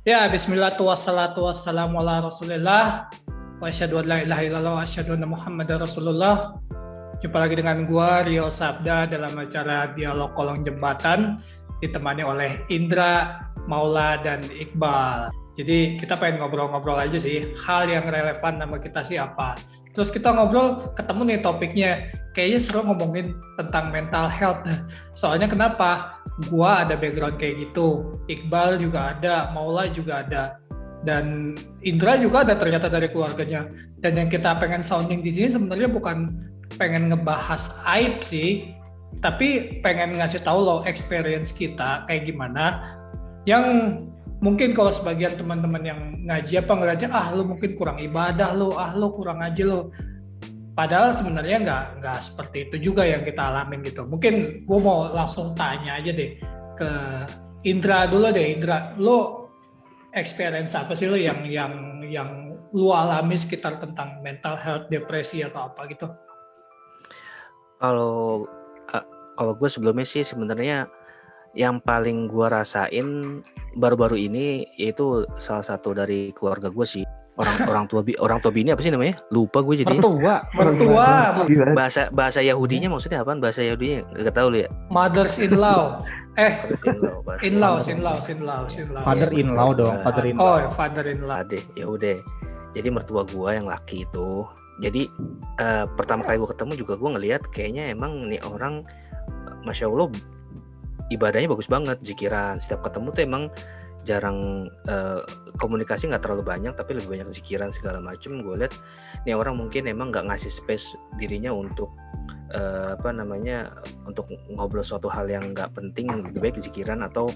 Ya, bismillah wassalatu wassalamu ala rasulillah wa asyhadu an la ilaha illallah wa asyhadu anna muhammadar rasulullah. Jumpa lagi dengan gua Rio Sabda dalam acara Dialog Kolong Jembatan ditemani oleh Indra, Maula, dan Iqbal. Jadi kita pengen ngobrol-ngobrol aja sih, hal yang relevan sama kita sih apa. Terus kita ngobrol, ketemu nih topiknya, kayaknya seru ngomongin tentang mental health. Soalnya kenapa? Gua ada background kayak gitu, Iqbal juga ada, Maula juga ada, dan Indra juga ada ternyata dari keluarganya. Dan yang kita pengen sounding di sini sebenarnya bukan pengen ngebahas aib sih, tapi pengen ngasih tahu lo experience kita kayak gimana. Yang mungkin kalau sebagian teman-teman yang ngaji apa ngeliatnya, lo mungkin kurang ibadah lo kurang ngaji lo. Padahal sebenarnya nggak seperti itu juga yang kita alamin gitu. Mungkin gue mau langsung tanya aja deh ke Indra dulu deh. Indra, lo experience apa sih lo yang lo alami sekitar tentang mental health, depresi atau apa gitu? Kalau kalau gue sebelumnya sih sebenarnya yang paling gue rasain baru-baru ini yaitu salah satu dari keluarga gue sih. Orang tua bini apa sih namanya? Lupa gue jadi. Mertua. Bahasa Yahudinya maksudnya apaan? Bahasa Yahudinya nggak tahu lu ya. Mothers in law. In-law. Father in law dong, father in law. Oh, father in law. Adeh, ya udah. Jadi mertua gue yang laki itu. Jadi pertama kali gue ketemu juga gue ngelihat kayaknya emang nih orang, masya Allah, ibadahnya bagus banget, zikiran. Setiap ketemu tuh emang jarang komunikasi, nggak terlalu banyak, tapi lebih banyak zikiran segala macem. Gue lihat nih orang mungkin emang nggak ngasih space dirinya untuk untuk ngobrol suatu hal yang nggak penting, lebih baik zikiran atau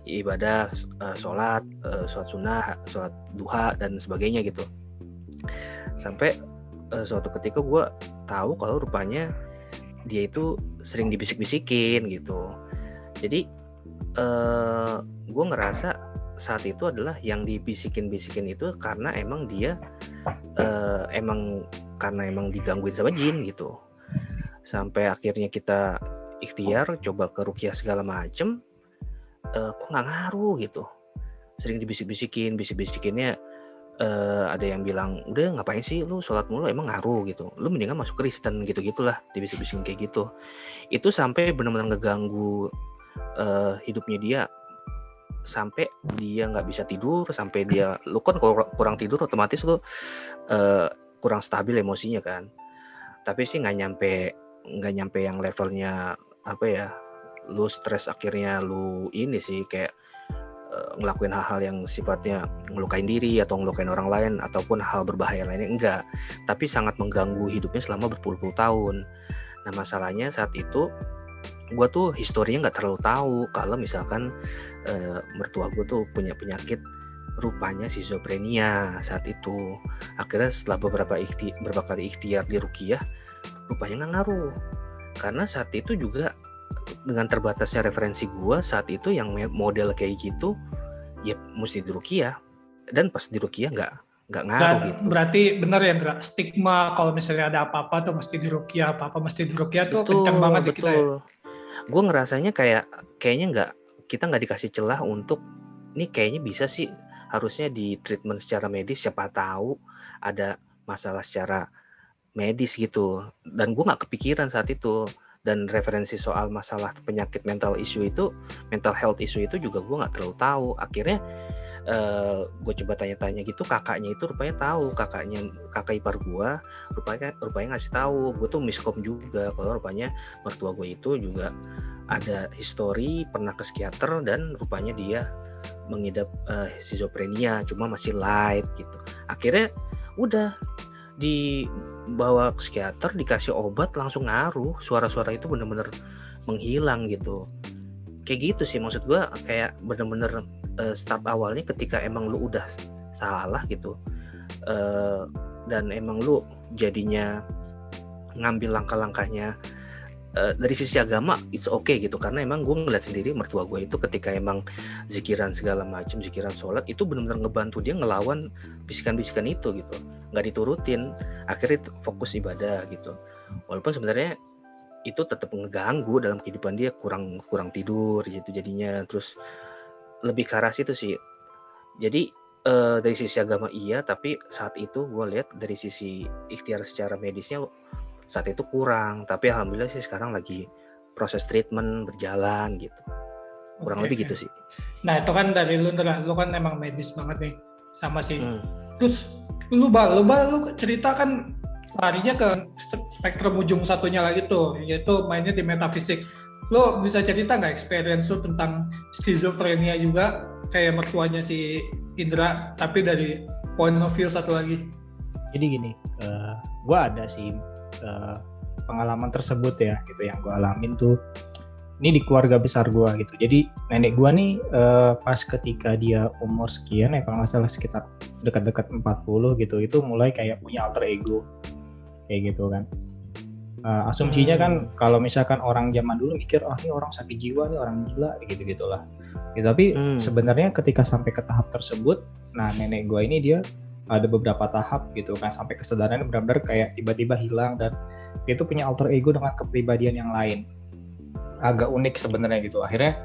ibadah, sholat sunnah, sholat duha dan sebagainya gitu. Sampai suatu ketika gue tahu kalau rupanya dia itu sering dibisik-bisikin gitu. Jadi gue ngerasa saat itu adalah yang dibisikin-bisikin itu karena emang dia emang digangguin sama jin gitu. Sampai akhirnya kita ikhtiar coba ke ruqyah segala macem, kok nggak ngaruh gitu. Sering bisik-bisikinnya, ada yang bilang, udah ngapain sih lu sholat mulu, emang ngaruh gitu, lu mendingan masuk Kristen gitu-gitulah, dibisik-bisikin kayak gitu. Itu sampai benar-benar ngeganggu hidupnya dia, sampai dia nggak bisa tidur, sampai dia, lu kan kalau kurang tidur otomatis lu kurang stabil emosinya kan. Tapi sih nggak nyampe yang levelnya apa ya, lu stres akhirnya lu ini sih kayak ngelakuin hal-hal yang sifatnya ngelukain diri atau ngelukain orang lain ataupun hal berbahaya lainnya, enggak. Tapi sangat mengganggu hidupnya selama berpuluh-puluh tahun. Nah masalahnya saat itu gue tuh historinya nggak terlalu tahu kalau misalkan mertua gue tuh punya penyakit rupanya schizophrenia saat itu. Akhirnya setelah beberapa kali ikhtiar di ruqyah, rupanya nggak ngaruh. Karena saat itu juga dengan terbatasnya referensi gue saat itu yang model kayak gitu, ya mesti di ruqyah. Dan pas di ruqyah nggak ngaruh gitu. Berarti benar ya Indra, stigma kalau misalnya ada apa-apa tuh mesti di ruqyah, apa-apa mesti di ruqyah tuh kencang banget di kita ya. Gue ngerasanya kayaknya kita nggak dikasih celah untuk ini, kayaknya bisa sih harusnya di treatment secara medis, siapa tahu ada masalah secara medis gitu. Dan gue nggak kepikiran saat itu, dan referensi soal masalah penyakit mental health issue itu juga gue nggak terlalu tahu. Akhirnya gue coba tanya-tanya gitu, kakaknya itu rupanya tahu, kakak ipar gue rupanya ngasih tahu. Gue tuh miskom juga kalau rupanya mertua gue itu juga ada histori pernah ke psikiater dan rupanya dia mengidap schizophrenia, cuma masih light gitu. Akhirnya udah dibawa ke psikiater, dikasih obat, langsung ngaruh, suara-suara itu bener-bener menghilang gitu. Kayak gitu sih maksud gue, kayak bener-bener start awalnya ketika emang lu udah salah gitu, dan emang lu jadinya ngambil langkah-langkahnya dari sisi agama, it's okay gitu. Karena emang gue ngeliat sendiri mertua gue itu ketika emang zikiran segala macam, zikiran sholat, itu benar-benar ngebantu dia ngelawan bisikan-bisikan itu gitu, nggak diturutin, akhirnya fokus ibadah gitu. Walaupun sebenarnya itu tetap ngeganggu dalam kehidupan dia, kurang tidur gitu jadinya. Terus lebih ke arah situ sih, Jadi dari sisi agama iya, tapi saat itu gue lihat dari sisi ikhtiar secara medisnya saat itu kurang. Tapi alhamdulillah sih sekarang lagi proses treatment berjalan gitu. Kurang Oke, lebih oke. gitu sih. Nah itu kan dari lu Ndra, lu kan emang medis banget nih sama sih. Hmm. Terus lu cerita kan larinya ke spektrum ujung satunya lagi tuh, yaitu mainnya di metafisik. Lo bisa cerita nggak experience lu tentang skizofrenia juga kayak mertuanya si Indra, tapi dari point of view satu lagi? Jadi gini, gue ada sih pengalaman tersebut ya, gitu yang gue alamin tuh. Ini di keluarga besar gue gitu. Jadi nenek gue nih pas ketika dia umur sekian ya, kalau nggak salah sekitar dekat-dekat 40 gitu, itu mulai kayak punya alter ego kayak gitu kan. Asumsinya kan kalau misalkan orang zaman dulu mikir, oh ini orang sakit jiwa, nih orang gila, gitu-gitulah. Ya, tapi sebenarnya ketika sampai ke tahap tersebut, nah nenek gue ini dia ada beberapa tahap gitu kan, sampai kesadarannya benar-benar kayak tiba-tiba hilang dan dia tuh punya alter ego dengan kepribadian yang lain. Agak unik sebenarnya gitu. Akhirnya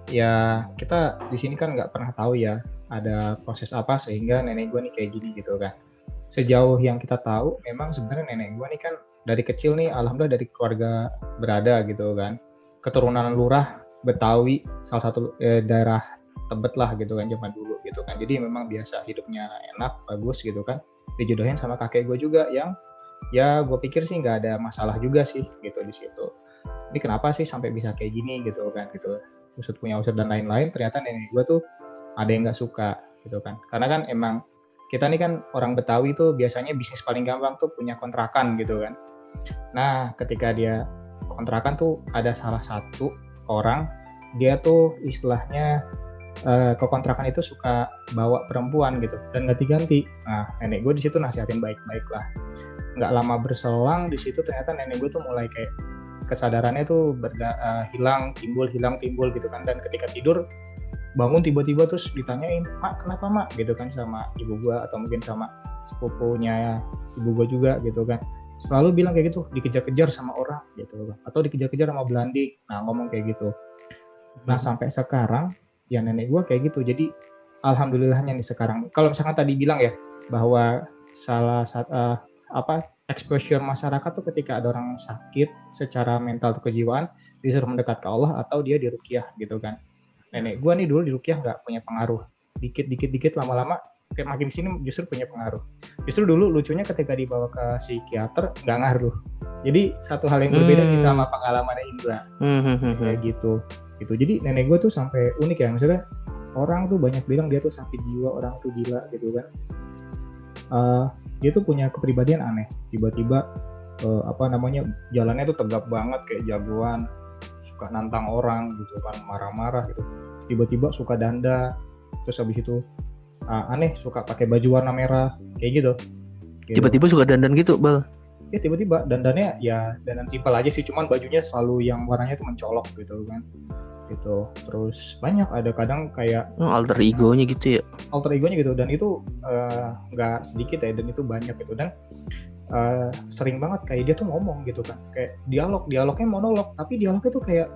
ya kita di sini kan nggak pernah tahu ya ada proses apa sehingga nenek gue nih kayak gini gitu kan. Sejauh yang kita tahu, memang sebenarnya nenek gue nih kan dari kecil nih alhamdulillah dari keluarga berada gitu kan, keturunan lurah Betawi, salah satu daerah Tebet lah gitu kan zaman dulu gitu kan. Jadi memang biasa hidupnya enak, bagus gitu kan. Dijodohin sama kakek gue juga yang ya gue pikir sih nggak ada masalah juga sih gitu di situ. Ini kenapa sih sampai bisa kayak gini gitu kan gitu. Usut punya usut dan lain-lain, ternyata nenek gue tuh ada yang nggak suka gitu kan. Karena kan emang kita nih kan orang Betawi tuh biasanya bisnis paling gampang tuh punya kontrakan gitu kan. Nah ketika dia kontrakan tuh ada salah satu orang, dia tuh istilahnya ke kontrakan itu suka bawa perempuan gitu dan ganti-ganti. Nah nenek gue di situ nasihatin baik-baik lah. Nggak lama berselang di situ ternyata nenek gue tuh mulai kayak kesadarannya tuh hilang timbul gitu kan. Dan ketika tidur bangun tiba-tiba terus ditanyain, mak kenapa mak gitu kan, sama ibu gue atau mungkin sama sepupunya ibu gue juga gitu kan. Selalu bilang kayak gitu, dikejar-kejar sama orang gitu kan, atau dikejar-kejar sama Belandi. Nah ngomong kayak gitu. Nah sampai sekarang ya nenek gue kayak gitu. Jadi alhamdulillahnya nih sekarang, kalau misalkan tadi bilang ya bahwa salah satu exposure masyarakat tuh ketika ada orang sakit secara mental atau kejiwaan disuruh mendekat ke Allah atau dia diruqyah gitu kan. Nenek gue nih dulu diruqyah nggak punya pengaruh, dikit lama-lama kayak makin sini justru punya pengaruh. Justru dulu lucunya ketika dibawa ke psikiater nggak ngaruh. Jadi satu hal yang berbeda nih sama pengalamannya Indra kayak gitu. Jadi nenek gue tuh sampai unik ya, maksudnya orang tuh banyak bilang dia tuh sakit jiwa, orang tuh gila gitu kan. Dia tuh punya kepribadian aneh. Tiba-tiba jalannya tuh tegap banget kayak jagoan, suka nantang orang gitu kan, marah-marah gitu. Terus tiba-tiba suka danda, terus habis itu aneh suka pakai baju warna merah kayak gitu. Tiba-tiba suka dandan gitu, Bal? Ya tiba-tiba dandannya ya dandan simpel aja sih, cuman bajunya selalu yang warnanya tuh mencolok gitu kan. Gitu. Terus banyak ada kadang kayak alter egonya gitu ya. Alter egonya gitu, dan itu nggak sedikit ya, dan itu banyak gitu. Dan sering banget kayak dia tuh ngomong gitu kan, kayak dialognya monolog, tapi dialognya tuh kayak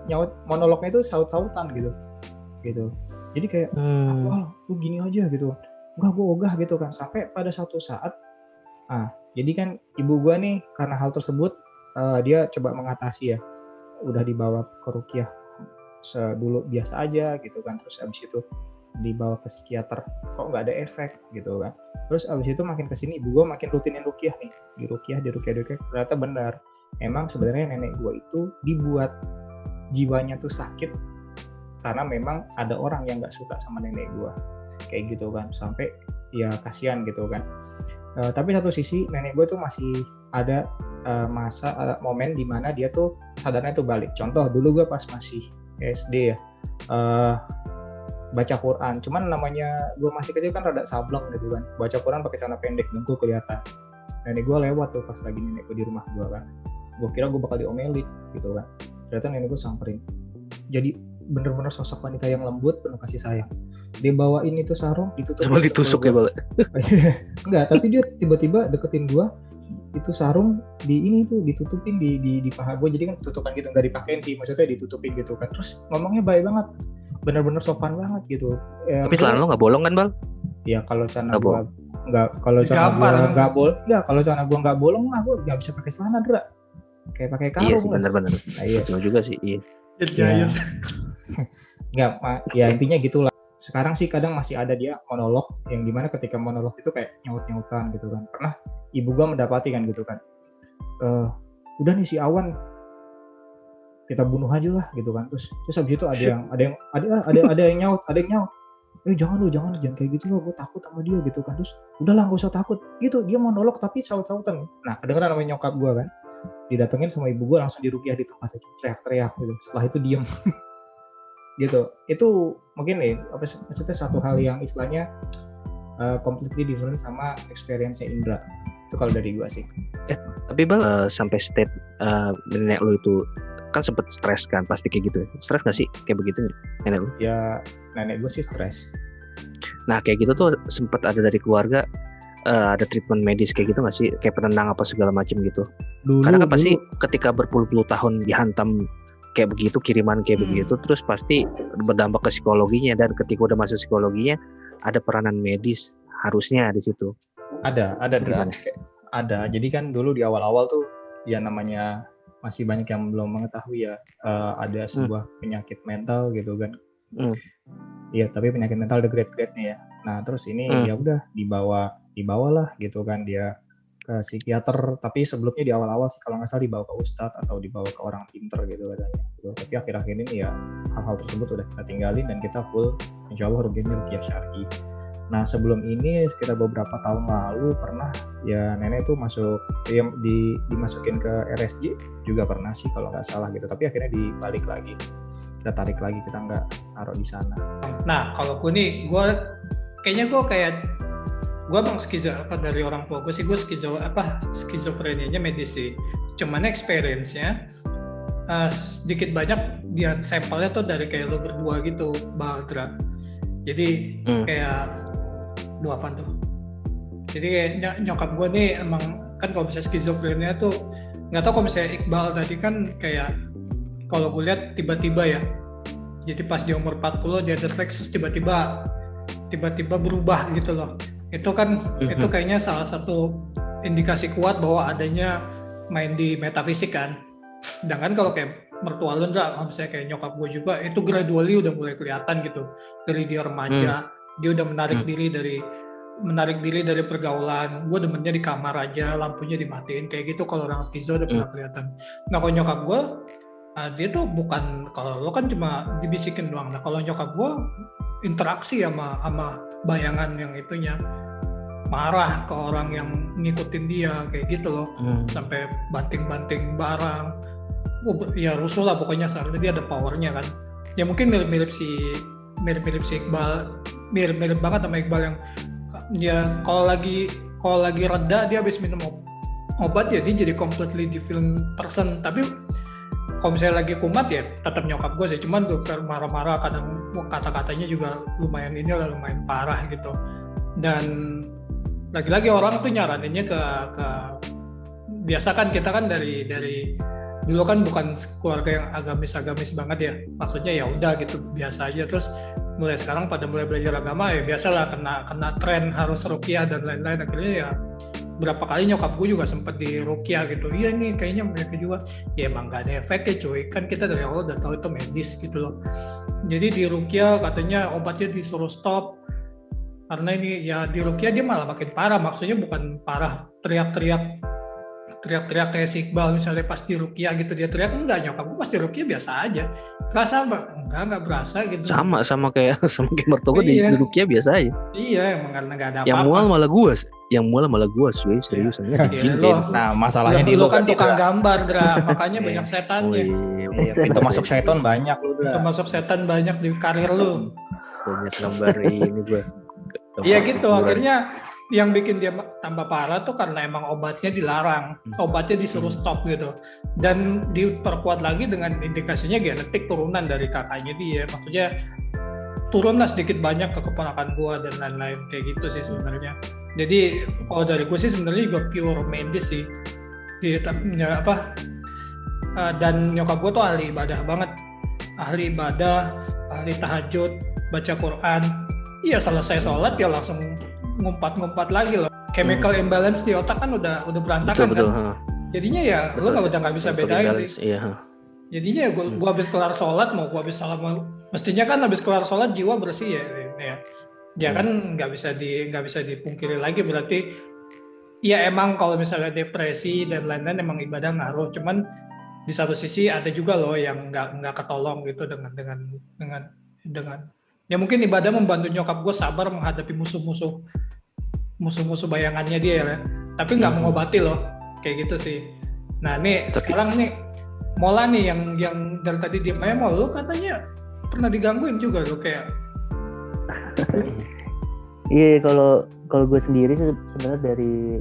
monolognya itu saut-sautan gitu. Jadi kayak wah lu gini aja gitu, gue ogah gitu kan. Sampai pada satu saat jadi kan ibu gue nih karena hal tersebut dia coba mengatasi ya, udah dibawa ke ruqyah dulu biasa aja gitu kan, terus abis itu dibawa ke psikiater kok nggak ada efek gitu kan. Terus abis itu makin kesini ibu gue makin rutinin ruqyah nih, di ruqyah ternyata benar, emang sebenarnya nenek gue itu dibuat jiwanya tuh sakit karena memang ada orang yang nggak suka sama nenek gue kayak gitu kan. Sampai ya kasihan gitu kan. Tapi satu sisi nenek gue tuh masih ada momen dimana dia tuh kesadarannya tuh balik. Contoh dulu gue pas masih SD ya, baca Quran, cuman namanya gue masih kecil kan rada sableng gitu kan, baca Quran pakai celana pendek, dengkul kelihatan. Nenek gue lewat tuh pas lagi nenek gue di rumah gue kan, gue kira gue bakal diomelin gitu kan, ternyata nenek gue samperin. Jadi bener-bener sosok wanita yang lembut, penuh kasih sayang. Dia bawain itu sarung, ditutup. Cuma ditusuk ya, Bal? Enggak, tapi dia tiba-tiba deketin gue, itu sarung di ini tuh ditutupin di paha gue, jadi kan tutupan gitu, nggak dipakein sih, maksudnya ditutupin gitu kan. Terus ngomongnya baik banget, bener-bener sopan banget gitu. Tapi celana lo nggak bolong kan, Bal? Ya kalau celana Nggak gue nggak, kalau celana gue Digampar. nggak bolong, nggak, kalau celana gue nggak bolong mah gue nggak bisa pakai celana, Dra. Kayak pakai Iya karung sih, lah. benar-benar. Nah, iya. Betul juga sih, iya. Jayus. Nggak, ya intinya gitulah. Sekarang sih kadang masih ada dia monolog, yang dimana ketika monolog itu kayak nyaut-nyautan gitu kan. Pernah ibu gua mendapati kan gitu kan, udah nih si Awan kita bunuh aja lah gitu kan. Terus habis itu ada yang nyaut, jangan kayak gitu loh, gue takut sama dia gitu kan. Terus udahlah nggak usah takut gitu, dia monolog tapi saut-sautan. Nah kedengeran namanya nyokap gua kan, didatengin sama ibu gua, langsung diruqyah di tempat, teriak-teriak gitu. Setelah itu diem. Gitu. Itu mungkin maksudnya satu hal yang istilahnya completely different sama experience-nya Indra. Itu kalau dari gua sih. Tapi Bal, sampai state nenek lo itu kan sempet stres kan, pasti kayak gitu. Stres nggak sih kayak begitu nenek lo? Ya nenek gua sih stres. Nah kayak gitu tuh sempet ada dari keluarga, ada treatment medis kayak gitu nggak sih? Kayak penenang apa segala macam gitu. Karena kan pasti ketika berpuluh-puluh tahun dihantam kayak begitu, kiriman kayak begitu, terus pasti berdampak ke psikologinya, dan ketika udah masuk psikologinya ada peranan medis harusnya di situ. Ada Dra. Gimana? Ada. Jadi kan dulu di awal-awal tuh ya namanya masih banyak yang belum mengetahui ya, ada sebuah penyakit mental gitu kan. Iya, tapi penyakit mental ada grade-grade-nya ya. Nah, terus ini ya udah dibawalah gitu kan dia ke psikiater, tapi sebelumnya di awal-awal sih kalau nggak salah dibawa ke ustadz atau dibawa ke orang pinter gitu katanya gitu. Tapi akhir-akhir ini ya hal-hal tersebut udah kita tinggalin dan kita full insya Allah ruqyah syar'i. Nah sebelum ini sekitar beberapa tahun lalu pernah ya nenek tuh masuk dimasukin ke RSJ juga pernah sih kalau nggak salah gitu, tapi akhirnya dibalik lagi, kita tarik lagi, kita nggak taruh di sana. Nah kalau gue nih, gue emang dari orang tua gue sih, gue skizofrenianya medis sih. Cuman experience-nya sedikit banyak dia sampelnya tuh dari kayak lo berdua gitu, Baldra. Jadi kayak apa tuh? Jadi kayak nyokap gue nih emang kan kalau misalnya skizofrenia tuh nggak tahu, kalau misalnya Iqbal tadi kan kayak kalau gue lihat tiba-tiba ya. Jadi pas di umur 40 dia refleks tiba-tiba berubah gitu loh. Itu kan itu kayaknya salah satu indikasi kuat bahwa adanya main di metafisik kan. Sedangkan kalau kayak mertua lu enggak, kalau misalnya kayak nyokap gue juga, itu gradually udah mulai kelihatan gitu. Dari dia remaja, dia udah menarik diri dari pergaulan. Gue demennya di kamar aja, lampunya dimatiin kayak gitu. Kalau orang skizo udah pernah kelihatan. Nah kalau nyokap gue, dia tuh bukan, kalau lo kan cuma dibisikin doang. Nah kalau nyokap gue interaksi sama bayangan yang itunya, marah ke orang yang ngikutin dia kayak gitu loh, sampai banting-banting barang, ya rusuh lah pokoknya. Soalnya dia ada powernya kan, ya mungkin mirip-mirip si Iqbal, mirip banget sama Iqbal yang dia kalau lagi reda dia habis minum obat ya dia jadi completely different person. Tapi kalau misalnya lagi kumat ya tetap nyokap gue sih, cuman gue marah-marah, kadang kata-katanya juga lumayan parah gitu. Dan lagi-lagi orang tuh nyaraninnya ke biasa kan kita kan dari dulu kan bukan keluarga yang agamis banget ya, maksudnya ya udah gitu biasa aja. Terus mulai sekarang pada mulai belajar agama ya biasalah kena tren harus ruqyah dan lain-lain. Akhirnya ya berapa kali nyokap gue juga sempat di ruqyah gitu. Iya nih kayaknya mereka juga, ya emang gak ada efeknya cuy, kan kita dari awal udah tahu itu medis gitu loh. Jadi di ruqyah katanya obatnya disuruh stop karena ini ya di ruqyah dia malah makin parah. Maksudnya bukan parah teriak-teriak kayak si Iqbal misalnya pas di ruqyah gitu dia teriak, enggak, nyokap gue pas di ruqyah biasa aja. Kerasa enggak berasa gitu. Sama kayak mertua gue di ruqyah biasa aja. Iya, emang karena enggak ada apa-apa. Yang mual malah gue seriusan. Nah, masalahnya di lo kan tukang gambar, Dra, makanya banyak setannya. Pintu masuk setan banyak lu, Dra. Pintu masuk setan banyak di karir lu. Banyak gambar ini gue. Iya gitu, akhirnya yang bikin dia tambah parah tuh karena emang obatnya dilarang, obatnya disuruh stop gitu, dan diperkuat lagi dengan indikasinya genetik turunan dari kakaknya dia. Maksudnya turun lah sedikit banyak ke keponakan gua dan lain-lain kayak gitu sih sebenarnya. Jadi kalau dari gue sih sebenarnya juga pure medis sih. Dan nyokap gue tuh ahli ibadah banget, ahli tahajud, baca Quran. Iya, selesai sholat ya langsung ngumpat lagi loh. Chemical imbalance di otak kan udah berantakan Betul. kan. Jadinya ya gue udah nggak bisa bedain sih. Iya. Jadinya gue habis kelar sholat, mau gue habis salam, mestinya kan habis kelar sholat jiwa bersih ya kan nggak bisa dipungkiri lagi. Berarti ya emang kalau misalnya depresi dan lain-lain emang ibadah ngaruh, cuman di satu sisi ada juga loh yang nggak ketolong gitu dengan ya mungkin ibadah membantu nyokap gue sabar menghadapi musuh-musuh bayangannya dia ya, tapi nggak mengobati loh, kayak gitu sih. Nah nih sekarang nih Mola nih yang dari tadi diem aja, Mol, lu katanya pernah digangguin juga lo kayak. Iya, kalau gue sendiri sebenarnya dari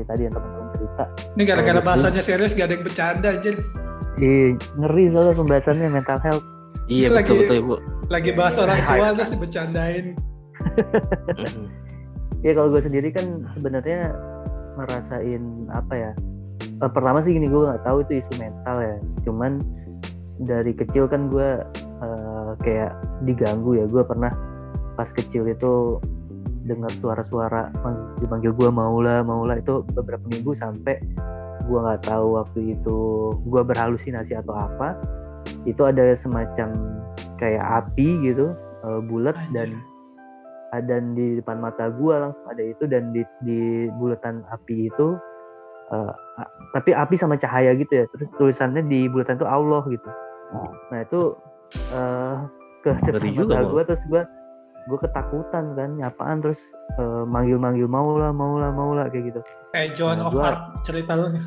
tadi yang teman-teman cerita. Ini gara-gara bahasanya serius gak ada yang bercanda aja. Iya, ngeri soalnya pembahasannya mental health. Iya, betul Ibu. Lagi bahas orang tua terus dibercandain. Iya, kalau gue sendiri kan sebenarnya ngerasain apa ya? Pertama sih gini, gue nggak tahu itu isu mental ya. Cuman dari kecil kan gue kayak diganggu ya. Gue pernah pas kecil itu dengar suara-suara manggil gue maulah itu beberapa minggu, sampai gue nggak tahu waktu itu gue berhalusinasi atau apa. Itu ada semacam kayak api gitu, bulat, dan di depan mata gue langsung ada itu, dan di bulatan api itu tapi api sama cahaya gitu ya, terus tulisannya di bulatan itu Allah gitu. Nah itu ke depan mata gue, terus gue ketakutan kan, nyapaan, terus manggil maulah kayak gitu. John of Arc cerita lu nih.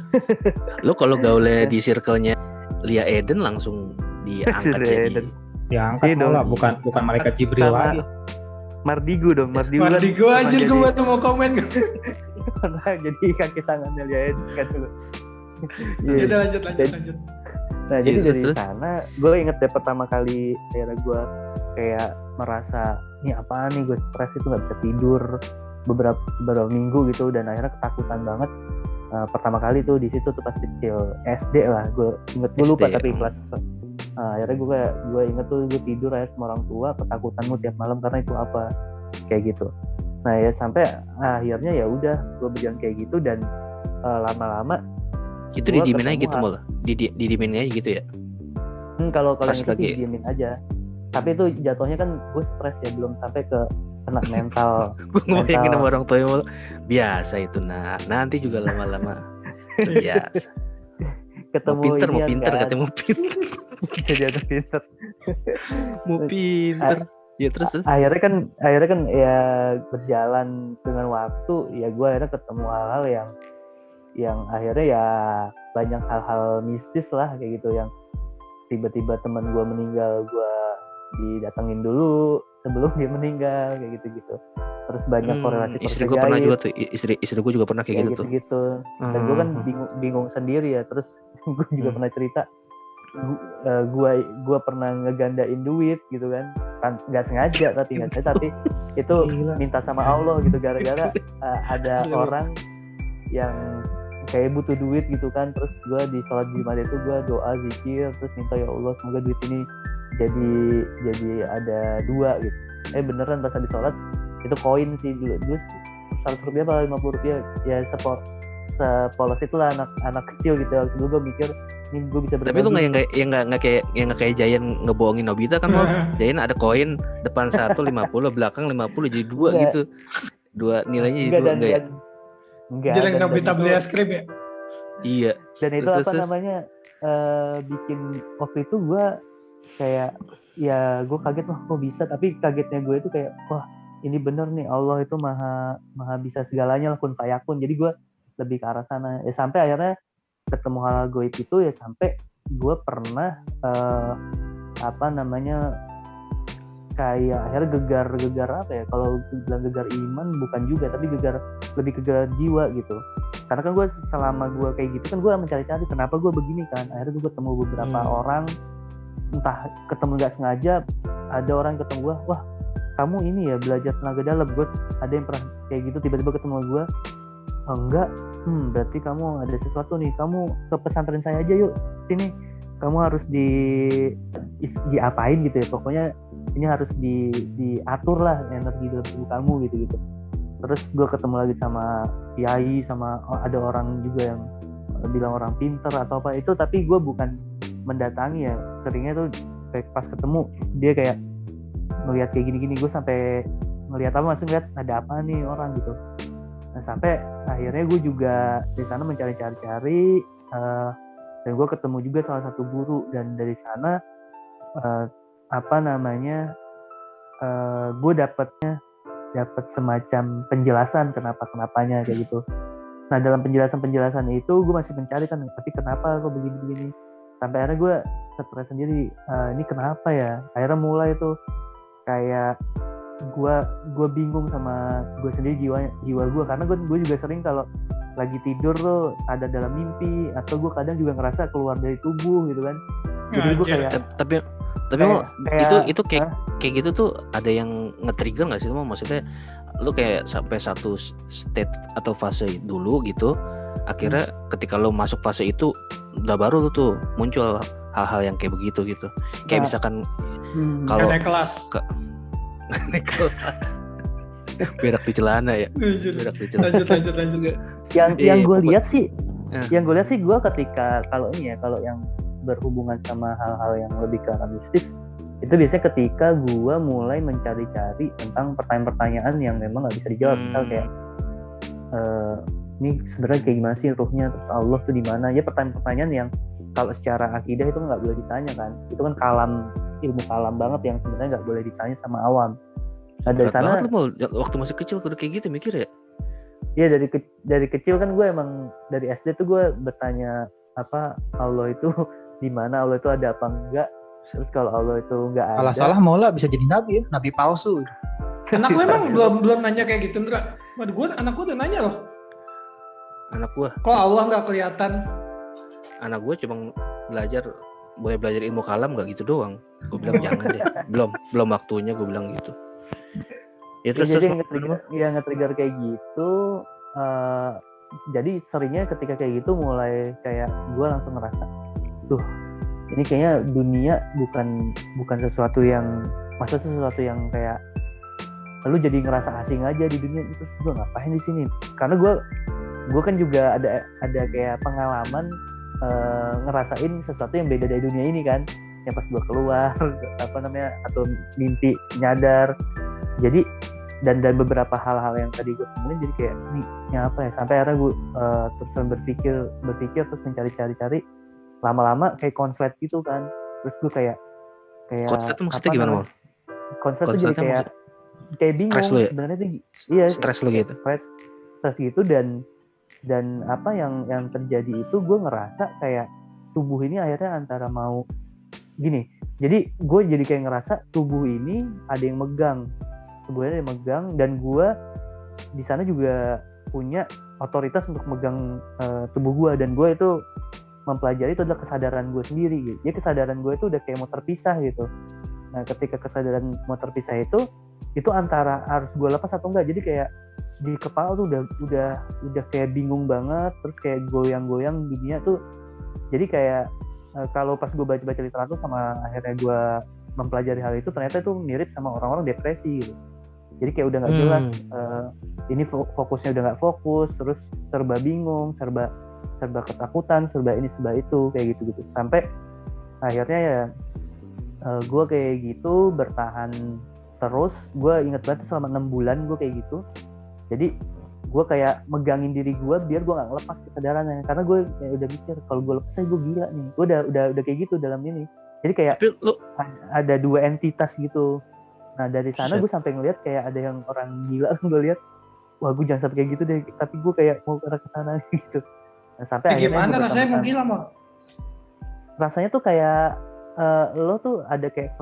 Lu kalau gaulnya di circle-nya Lia Eden langsung diangkat jadi. Diangkat malah bukan malaikat Jibril lagi. Mardigu aja gue tuh mau komen. Pernah jadi kaki tangannya Lia Eden kan dulu. Udah lanjut. Nah jadi dari sana gue inget deh pertama kali akhirnya gue kayak merasa ini apaan nih, gue stres itu nggak bisa tidur beberapa minggu gitu, dan akhirnya ketakutan banget. Pertama kali tuh di situ tuh pas kecil SD lah, gue lupa tapi kelas. Akhirnya gue inget tuh gue tidur aja sama orang tua, ketakutanmu tiap malam karena itu apa kayak gitu. Nah ya sampai akhirnya ya udah gue berjalan kayak gitu, dan lama-lama itu didiemin aja gitu malah didiemin aja gitu ya. Kalau yang itu didiemin aja, tapi itu jatuhnya kan gue stres ya, belum sampai ke kena mental. Gue ngebayangin sama orang tua biasa itu, nanti juga lama-lama biasa. Ketemu mau pinter katanya mau pinter. Jadi ada pinter. Mau pinter. Ya terus. Akhirnya kan ya berjalan dengan waktu, ya gue akhirnya ketemu hal-hal yang akhirnya ya banyak hal-hal mistis lah kayak gitu, yang tiba-tiba teman gue meninggal, gue didatengin dulu sebelum dia meninggal kayak gitu. Terus banyak korelasi istri gue pernah juga tuh, istri gue juga pernah kayak gitu. Dan gue kan bingung sendiri ya. Terus gue juga pernah cerita, gue pernah ngegandain duit gitu kan nggak sengaja tapi itu minta sama Allah gitu, gara-gara ada orang yang kayak butuh duit gitu kan. Terus gue di sholat Jumat itu gue doa zikir, terus minta ya Allah semoga duit ini jadi ada 2 gitu. Beneran pas habis sholat itu koin sih dulu 100 rupiah atau 50 rupiah ya, sepolos itulah anak kecil gitu. Waktu dulu gue mikir ini gue bisa berbagi. Tapi lu nggak kayak Jayan ngebohongin Nobita kan mau Jayan ada koin depan 1 50, belakang 50 jadi 2 gitu, 2 nilainya jadi 2 enggak ya? Enggak. Jadi Nobita beli es krim ya? Iya. Dan itu namanya bikin waktu itu gue kayak ya gue kaget, wah kok bisa. Tapi kagetnya gue itu kayak wah ini bener nih, Allah itu maha bisa segalanya lah, kun fayakun. Jadi gue lebih ke arah sana ya, sampai akhirnya ketemu hal goib itu ya, sampai gue pernah kayak akhirnya gegar apa ya, kalau bilang gegar iman bukan juga, tapi lebih gegar jiwa gitu. Karena kan gue selama gue kayak gitu kan gue mencari-cari kenapa gue begini kan. Akhirnya gue ketemu beberapa orang, entah ketemu nggak sengaja, ada orang ketemu gue, wah kamu ini ya belajar tenaga dalam. Gue ada yang pernah kayak gitu tiba-tiba ketemu gue, oh, enggak, berarti kamu ada sesuatu nih, kamu ke pesantren saya aja yuk, sini, kamu harus diapain gitu ya, pokoknya ini harus diatur lah energi dalam tubuh kamu gitu. Terus gue ketemu lagi sama kiai, sama ada orang juga yang bilang orang pinter atau apa itu, tapi gue bukan mendatangi ya, seringnya tuh kayak pas ketemu dia kayak ngelihat kayak gini-gini, gue sampai ngelihat apa, masih ngeliat ada apa nih orang gitu. Nah sampai akhirnya gue juga di sana mencari-cari, dan gue ketemu juga salah satu guru, dan dari sana gue dapat semacam penjelasan kenapanya kayak gitu. Nah dalam penjelasan itu gue masih mencari kan, tapi kenapa kok begini-begini, sampai akhirnya gue stres sendiri, ini kenapa ya. Akhirnya mulai tuh kayak gue bingung sama gue sendiri, jiwa gue, karena gue juga sering kalau lagi tidur tuh ada dalam mimpi, atau gue kadang juga ngerasa keluar dari tubuh gitu kan. Jadi gue kayak tapi itu kayak gitu tuh ada yang nge-trigger nggak sih? Maksudnya lu kayak sampai satu state atau fase dulu gitu, akhirnya ketika lu masuk fase itu udah baru lu tuh muncul hal-hal yang kayak begitu gitu. Kayak misalkan kalau naik kelas berak di celana ya. Berak di celana. Lanjut. Yang gue lihat sih, gue ketika kalau yang berhubungan sama hal-hal yang lebih ke arah mistis, itu biasanya ketika gue mulai mencari-cari tentang pertanyaan-pertanyaan yang memang nggak bisa dijawab. Misal kayak ini sebenarnya kayak gimana sih ruhnya, terus Allah tuh di mana ya, pertanyaan-pertanyaan yang kalau secara akidah itu nggak boleh ditanya kan, itu kan ilmu kalam banget yang sebenarnya nggak boleh ditanya sama awam. Nah dari sana waktu masih kecil udah kayak gitu mikir ya. Iya dari kecil kan gue emang dari SD tuh gue bertanya apa, Allah itu di mana, Allah itu ada apa enggak, terus kalau Allah itu enggak ada, salah malah bisa jadi nabi ya, nabi palsu. Anak gue emang belum nanya kayak gitu, Ndra. Anak gue udah nanya loh. Anak gue kok Allah nggak kelihatan? Anak gue cuma boleh belajar ilmu kalam nggak gitu doang. Gue bilang jangan deh, belum waktunya, gue bilang gitu. Ya terus nge-trigger kayak gitu. Jadi seringnya ketika kayak gitu mulai kayak gue langsung ngerasa, ini kayaknya dunia bukan sesuatu yang kayak lu jadi ngerasa asing aja di dunia. Terus gue ngapain di sini? Karena gue kan juga ada kayak pengalaman ngerasain sesuatu yang beda dari dunia ini kan, yang pas gue keluar atau mimpi nyadar. Jadi dan beberapa hal-hal yang tadi gue temuin, jadi kayak ini apa ya, sampai akhirnya gue terus berpikir terus mencari-cari, lama-lama kayak konslet gitu kan. Terus gue kayak konslet itu maksudnya gimana Mal? Konslet itu jadi kayak bingung sebenarnya tuh. Iya, stres lo gitu. Stres gitu, dan apa yang terjadi itu gue ngerasa kayak tubuh ini akhirnya antara mau gini. Jadi gue jadi kayak ngerasa tubuh ini ada yang megang. Tubuhnya ada yang megang, dan gue di sana juga punya otoritas untuk megang tubuh gue, dan gue itu mempelajari itu adalah kesadaran gue sendiri gitu. Jadi kesadaran gue itu udah kayak mau terpisah gitu. Nah ketika kesadaran mau terpisah itu antara harus gue lepas atau enggak. Jadi kayak di kepala tuh udah kayak bingung banget, terus kayak goyang-goyang dunia tuh. Jadi kayak kalau pas gue baca literatur sama akhirnya gue mempelajari hal itu, ternyata itu mirip sama orang-orang depresi gitu. Jadi kayak udah nggak jelas, ini fokusnya udah nggak fokus, terus serba bingung, serba ketakutan, serba ini serba itu kayak gitu. Sampai akhirnya ya gue kayak gitu bertahan terus. Gue inget banget selama 6 bulan gue kayak gitu. Jadi gue kayak megangin diri gue biar gue nggak ngelepas kesadarannya, karena gue kayak udah mikir kalau gue lepas gue gila nih. Gue udah kayak gitu dalam ini. Jadi kayak ada dua entitas gitu. Nah dari sana gue sampai ngeliat kayak ada yang orang gila, gue lihat, wah gue jangan sampai kayak gitu deh. Tapi gue kayak mau ke sana gitu. Nah, sampai akhirnya gimana rasanya mau gila Mal? Rasanya tuh kayak lo tuh ada kayak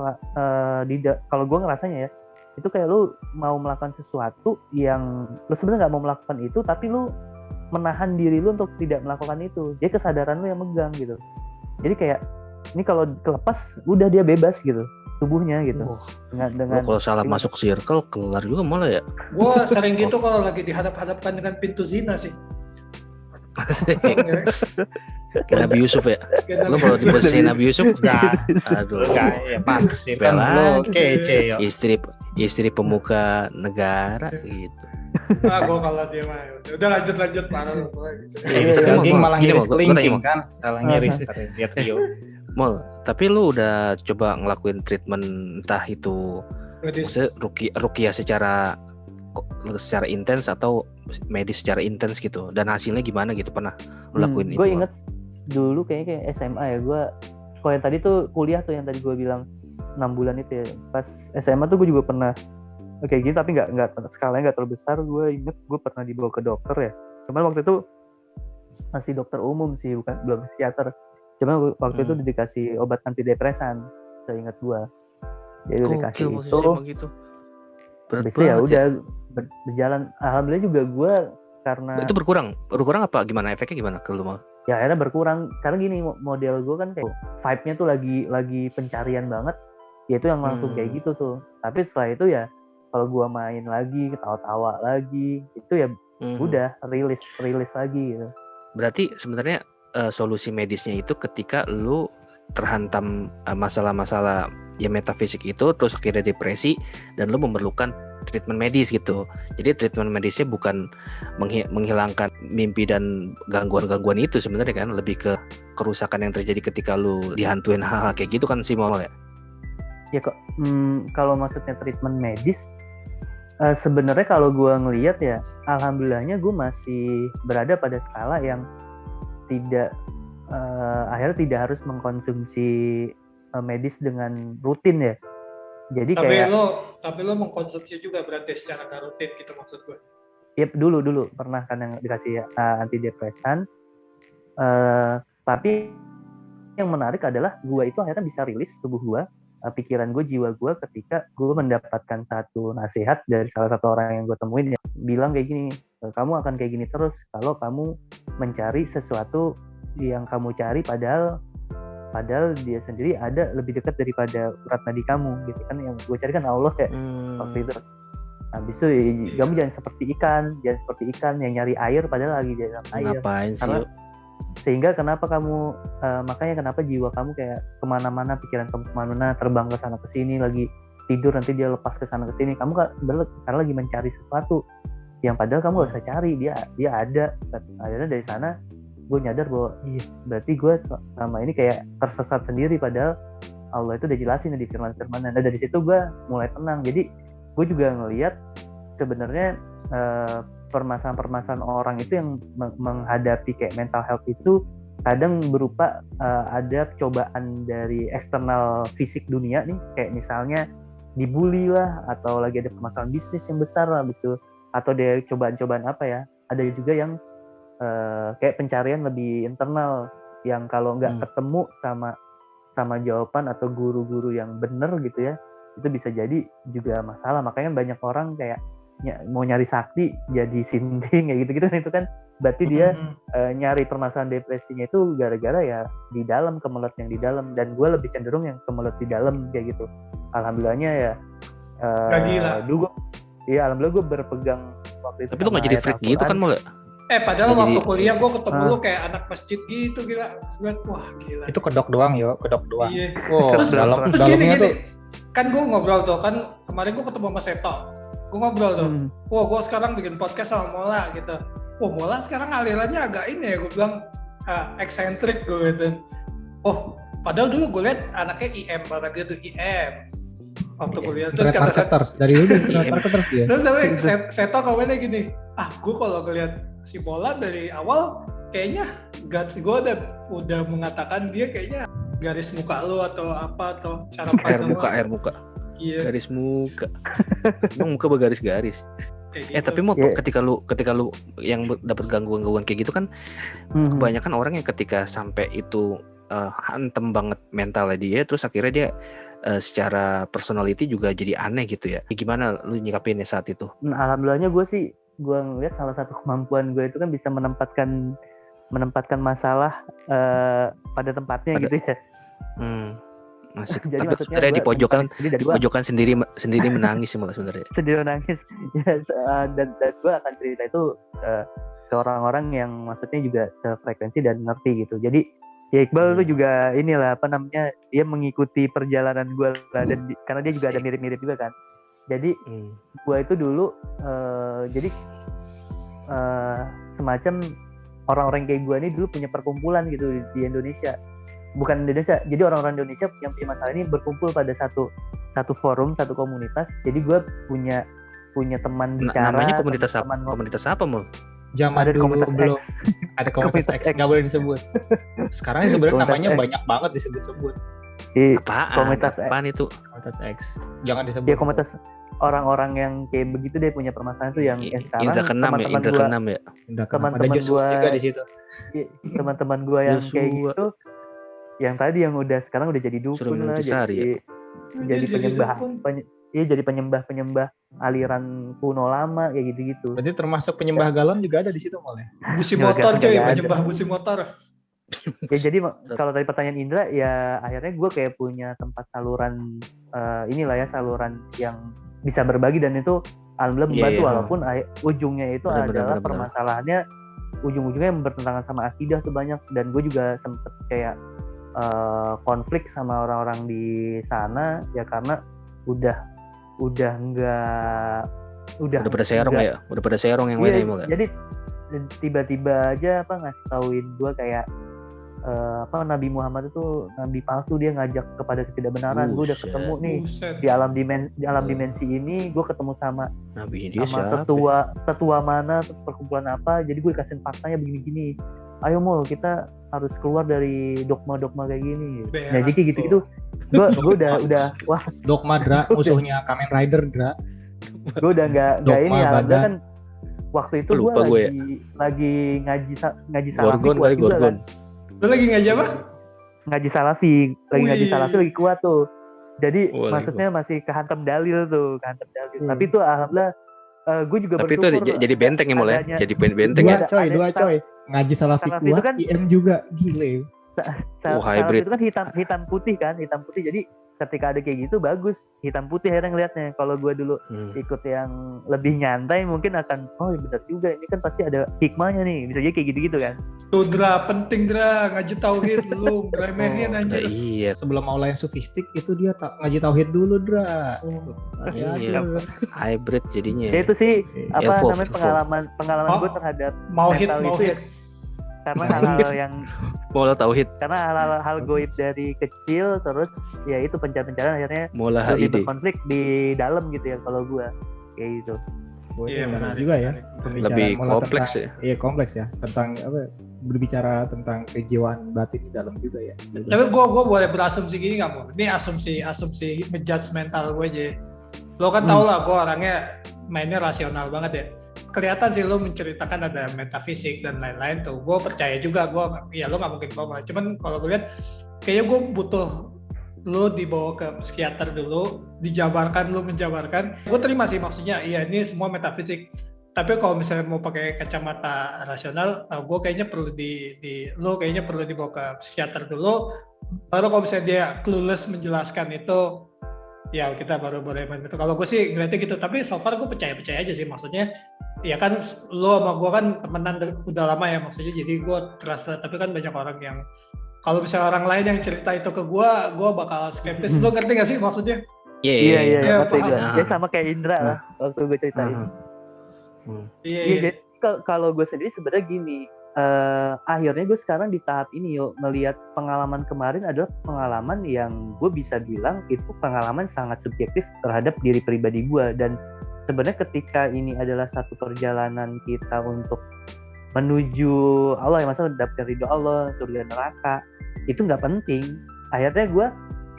kalau gue ngerasanya ya, itu kayak lo mau melakukan sesuatu yang lo sebenarnya nggak mau melakukan itu, tapi lo menahan diri lo untuk tidak melakukan itu. Jadi kesadaran lo yang megang gitu. Jadi kayak ini kalau kelepas udah dia bebas gitu. tubuhnya gitu. Wah, Dengan lo kalau salah gimana? masuk circle kelar juga malah ya. Gue sering gitu kalau lagi dihadap-hadapkan dengan pintu zina sih. Kayak Nabi Yusuf ya. Kayak Lo kalau di posisi Nabi Yusuf, Enggak, aduh, enggak ya pantas kan Bela. lo kece yo. istri pemuka negara gitu. gue kalau dia mah udah lanjut parah lu. Iya, Sekarang daging mau- malah gini, ngiris mau, gua tanya, kelingking mau. kan, salah ngiris lihat Rio. Mol, tapi lu udah coba ngelakuin treatment entah itu maksudnya rukiah secara intens atau medis secara intens gitu, dan hasilnya gimana gitu, pernah lu lakuin itu? Gue inget dulu kayaknya kayak SMA ya, gue kalau yang tadi tuh kuliah tuh yang tadi gue bilang 6 bulan itu ya, pas SMA tuh gue juga pernah kayak gitu, tapi nggak skalanya nggak terlalu besar. Gue inget gue pernah dibawa ke dokter ya, cuman waktu itu masih dokter umum sih, belum psikiater. Cuman waktu itu dikasih obat antidepresan, saya ingat gue. Jadi udah dikasih itu, gitu. Berat habis itu ya banget udah berjalan. Alhamdulillah juga gue karena Itu berkurang apa gimana, efeknya gimana ke lu mal? ya akhirnya berkurang karena gini, model gue kan kayak vibe-nya tuh lagi pencarian banget, ya itu yang langsung kayak gitu tuh. Tapi setelah itu ya kalau gue main lagi, ketawa-tawa lagi, itu ya udah rilis lagi gitu. Berarti sebenarnya solusi medisnya itu ketika lu terhantam masalah-masalah ya metafisik itu, terus akhirnya depresi dan lu memerlukan treatment medis gitu. Jadi treatment medisnya bukan menghilangkan mimpi dan gangguan-gangguan itu sebenarnya kan, lebih ke kerusakan yang terjadi ketika lu dihantuin hal-hal kayak gitu kan sih mal ya? Ya kok kalau maksudnya treatment medis, sebenarnya kalau gue ngelihat ya, alhamdulillahnya gue masih berada pada skala yang tidak akhirnya tidak harus mengkonsumsi medis dengan rutin ya. Jadi tapi lo mengkonsumsi juga berarti secara nggak rutin gitu maksud gue. Yep, dulu pernah kan yang dikasih antidepresan, tapi yang menarik adalah gue itu akhirnya bisa rilis tubuh gue, pikiran gue, jiwa gue, ketika gue mendapatkan satu nasihat dari salah satu orang yang gue temuin yang bilang kayak gini, kamu akan kayak gini terus kalau kamu mencari sesuatu yang kamu cari, padahal dia sendiri ada lebih dekat daripada urat nadi kamu gitu kan. Yang gue cari kan Allah ya waktu itu. Habis itu kamu jangan seperti ikan yang nyari air padahal lagi di dalam air. Ngapain sih? Sehingga kenapa kamu makanya kenapa jiwa kamu kayak kemana-mana, pikiran kamu kemana-mana, terbang ke sana ke sini, lagi tidur nanti dia lepas ke sana ke sini. Kamu kan karena lagi mencari sesuatu yang padahal kamu gak usah cari, dia ada. Akhirnya dari sana gue nyadar bahwa berarti gue selama ini kayak tersesat sendiri, padahal Allah itu udah jelasin di firman-firman. Nah dari situ gue mulai tenang. Jadi gue juga ngelihat sebenarnya permasalahan orang itu yang menghadapi kayak mental health itu kadang berupa ada cobaan dari eksternal fisik dunia nih, kayak misalnya dibully lah, atau lagi ada permasalahan bisnis yang besar lah gitu, atau ada cobaan-cobaan apa ya. Ada juga yang kayak pencarian lebih internal, yang kalau nggak ketemu sama jawaban atau guru-guru yang bener gitu ya, itu bisa jadi juga masalah. Makanya banyak orang kayak mau nyari sakti jadi sinting kayak gitu-gitu. Itu kan berarti dia nyari permasalahan depresinya itu gara-gara ya di dalam, kemelut yang di dalam. Dan gue lebih cenderung yang kemelut di dalam kayak gitu. Alhamdulillahnya ya dulu alhamdulillah gue berpegang waktu itu. Tapi lu nggak jadi freak gitu kan mulai? Padahal waktu kuliah gue ketemu lu kayak anak masjid gitu, gila. Wah gila. Itu kedok doang. Iya. Terus dalamnya gini, tuh kan gue ngobrol tuh kan, kemarin gue ketemu sama Seto, gue ngobrol tuh, wah gue sekarang bikin podcast sama Mola gitu. Wah Mola sekarang alirannya agak ini ya, gue bilang eksentrik gue gitu. Oh padahal dulu gue liat anaknya IM banget gitu, IM waktu kuliah. Terus kata marketers dari dulu internet marketers dia. Terus tapi Seto komennya gini, gue kalau ngeliat si Mola dari awal kayaknya guts gue udah mengatakan dia kayaknya garis muka lu atau apa, atau cara pandang air muka. Iya. Garis muka. Emang muka bergaris-garis. Gitu. Tapi mau ketika lu yang dapat gangguan kayak gitu kan, kebanyakan orang yang ketika sampai itu hantem banget mentalnya dia, terus akhirnya dia secara personality juga jadi aneh gitu ya. Gimana lu nyikapinnya saat itu? Alhamdulillahnya gue ngeliat salah satu kemampuan gue itu kan bisa menempatkan masalah pada tempatnya gitu ya. Masih, Jadi tapi maksudnya sebenarnya di gue pojokan dari gue pojokan sendiri menangis sih malah sebenarnya. sedih nangis. Ya, dan gue akan cerita itu ke orang-orang yang maksudnya juga sefrekuensi dan ngerti gitu. Jadi ya Iqbal lu juga inilah apa namanya, dia mengikuti perjalanan gue lah, dan karena dia juga ada Asik. mirip-mirip juga kan. Jadi gue itu dulu jadi semacam orang-orang kayak gue ini dulu punya perkumpulan gitu di Indonesia. Bukan Indonesia, jadi orang-orang Indonesia yang punya masalah ini berkumpul pada satu forum, satu komunitas. Jadi gue punya teman bicara. Namanya komunitas apa? teman Komunitas apa, Mul? Zaman ada dulu komunitas belum X. ada komunitas Komunitas X, X. nggak boleh disebut. Sekarang sebenarnya Komunitas namanya X. banyak banget disebut-sebut. Di Apaan? Apaan itu? Komunitas X. Jangan disebut. ya komunitas orang-orang yang kayak begitu deh punya permasalahan tuh yang sekarang Indra keenam ya, teman-teman Indra gue keenam ya. teman-teman ada Joshua gua- juga di situ. teman-teman gue yang kayak Joshua. gitu, yang tadi yang udah sekarang udah jadi Suruh dukun minum lah, Tisari ya? jadi Jadi penyembah dukun. jadi penyembah aliran kuno lama kayak gitu-gitu. Berarti termasuk penyembah galon juga ada di situ mulai. Busi Nggak motor ada, cuy, nggak ada. penyembah busi motor. Ya jadi kalau tadi pertanyaan Indra, ya akhirnya gue kayak punya tempat saluran inilah ya, saluran yang bisa berbagi, dan itu alhamdulillah Iya, membantu, iya. walaupun ujungnya itu Benar, adalah benar. permasalahannya ujung-ujungnya yang bertentangan sama akidah tuh banyak, dan gue juga sempet kayak konflik sama orang-orang di sana ya, karena udah Udah pada serong nggak- ya, udah pada serong yang Iya, lainnya Mul ya. jadi tiba-tiba aja ngasih tauin gue kayak Nabi Muhammad itu nabi palsu, dia ngajak kepada ketidakbenaran. Gue udah Buset. ketemu nih Buset. di alam dimensi ini, gue ketemu sama Nabi dia sama siapa? tetua mana, terus perkumpulan apa. Jadi gue dikasih faktanya begini-gini. Ayo Mul, kita harus keluar dari dogma-dogma kayak gini. Berak Nah jadi gitu-gitu gue udah wah, Dogma Dra, musuhnya Kamen Rider Dra. gue udah nggak Dogma, ini, alhamdulillah Badan. kan waktu itu gue Lupa gue ya. lagi ngaji salafi Gorgon kuat kali juga Gorgon. kan. Lu lagi ngaji apa? Ngaji salafi Wih. lagi kuat tuh. Jadi Oh, lagi maksudnya masih kehantam dalil. Hmm. Tapi itu alhamdulillah gue juga Tapi itu bersyukur jadi benteng ya Mul ya. adanya- Jadi benteng Dua ya. coy. Ngaji Salafi Salafi itu kuat, kan- IM juga gile. salafi hybrid. itu kan hitam putih kan, hitam putih. Jadi ketika ada kayak gitu bagus, hitam putih akhirnya ngelihatnya. Kalau gue dulu ikut yang lebih nyantai mungkin akan benar juga, ini kan pasti ada hikmahnya nih, bisa jadi kayak gitu-gitu kan. Tuh Dra, penting Dra, ngaji tauhid lu, remehin Nah, anjir. iya. Sebelum mau yang sufistik itu dia ngaji tauhid dulu Dra. Hati-hati Iya. lu. Hybrid jadinya. Ya itu sih apa Evolve, namanya, pengalaman Oh, gue terhadap Mauhid, mental itu mauhid. ya, karena hal-hal yang Mola tauhid, hal goib dari kecil, terus ya itu pencarian akhirnya mola lebih HID. berkonflik di dalam gitu ya kalau gue kayak gitu. Iya, Benar menarik, juga ya. menarik. Pembicaraan Lebih mulai kompleks tentang- Iya kompleks ya, tentang apa? Berbicara tentang kejiwaan batin di dalam juga ya. Tapi gue boleh berasumsi gini nggak Mo? Ini asumsi ngejudge mental gue aja. Lo kan tau lah gue orangnya mainnya rasional banget ya. Kelihatan sih lo menceritakan ada metafisik dan lain-lain tuh. Gue percaya juga, lo nggak mungkin bohong. Cuman kalau gue lihat, kayaknya gue butuh lo dibawa ke psikiater dulu, lo menjabarkan. Gue terima sih maksudnya, iya ini semua metafisik. Tapi kalau misalnya mau pakai kacamata rasional, gue kayaknya perlu lo kayaknya perlu dibawa ke psikiater dulu. Baru kalau misalnya dia clueless menjelaskan itu, ya kita baru boleh main itu. Kalau gue sih ngeliatnya gitu, tapi so far gue percaya aja sih, maksudnya ya kan lo sama gue kan temenan udah lama ya, maksudnya jadi gue terasa. Tapi kan banyak orang yang kalau misalnya orang lain yang cerita itu ke gue bakal skeptis. Lo ngerti gak sih maksudnya? Iya, Iya, ngerti paham. gue. Dia sama kayak Indra lah waktu gue ceritain. Iya. Iya, jadi kalau gue sendiri sebenarnya gini, akhirnya gue sekarang di tahap ini ngelihat pengalaman kemarin adalah pengalaman yang gue bisa bilang itu pengalaman sangat subjektif terhadap diri pribadi gue, dan sebenarnya ketika ini adalah satu perjalanan kita untuk menuju Allah, ya maksudnya mendapatkan ridho Allah, surga neraka, itu nggak penting. Akhirnya gue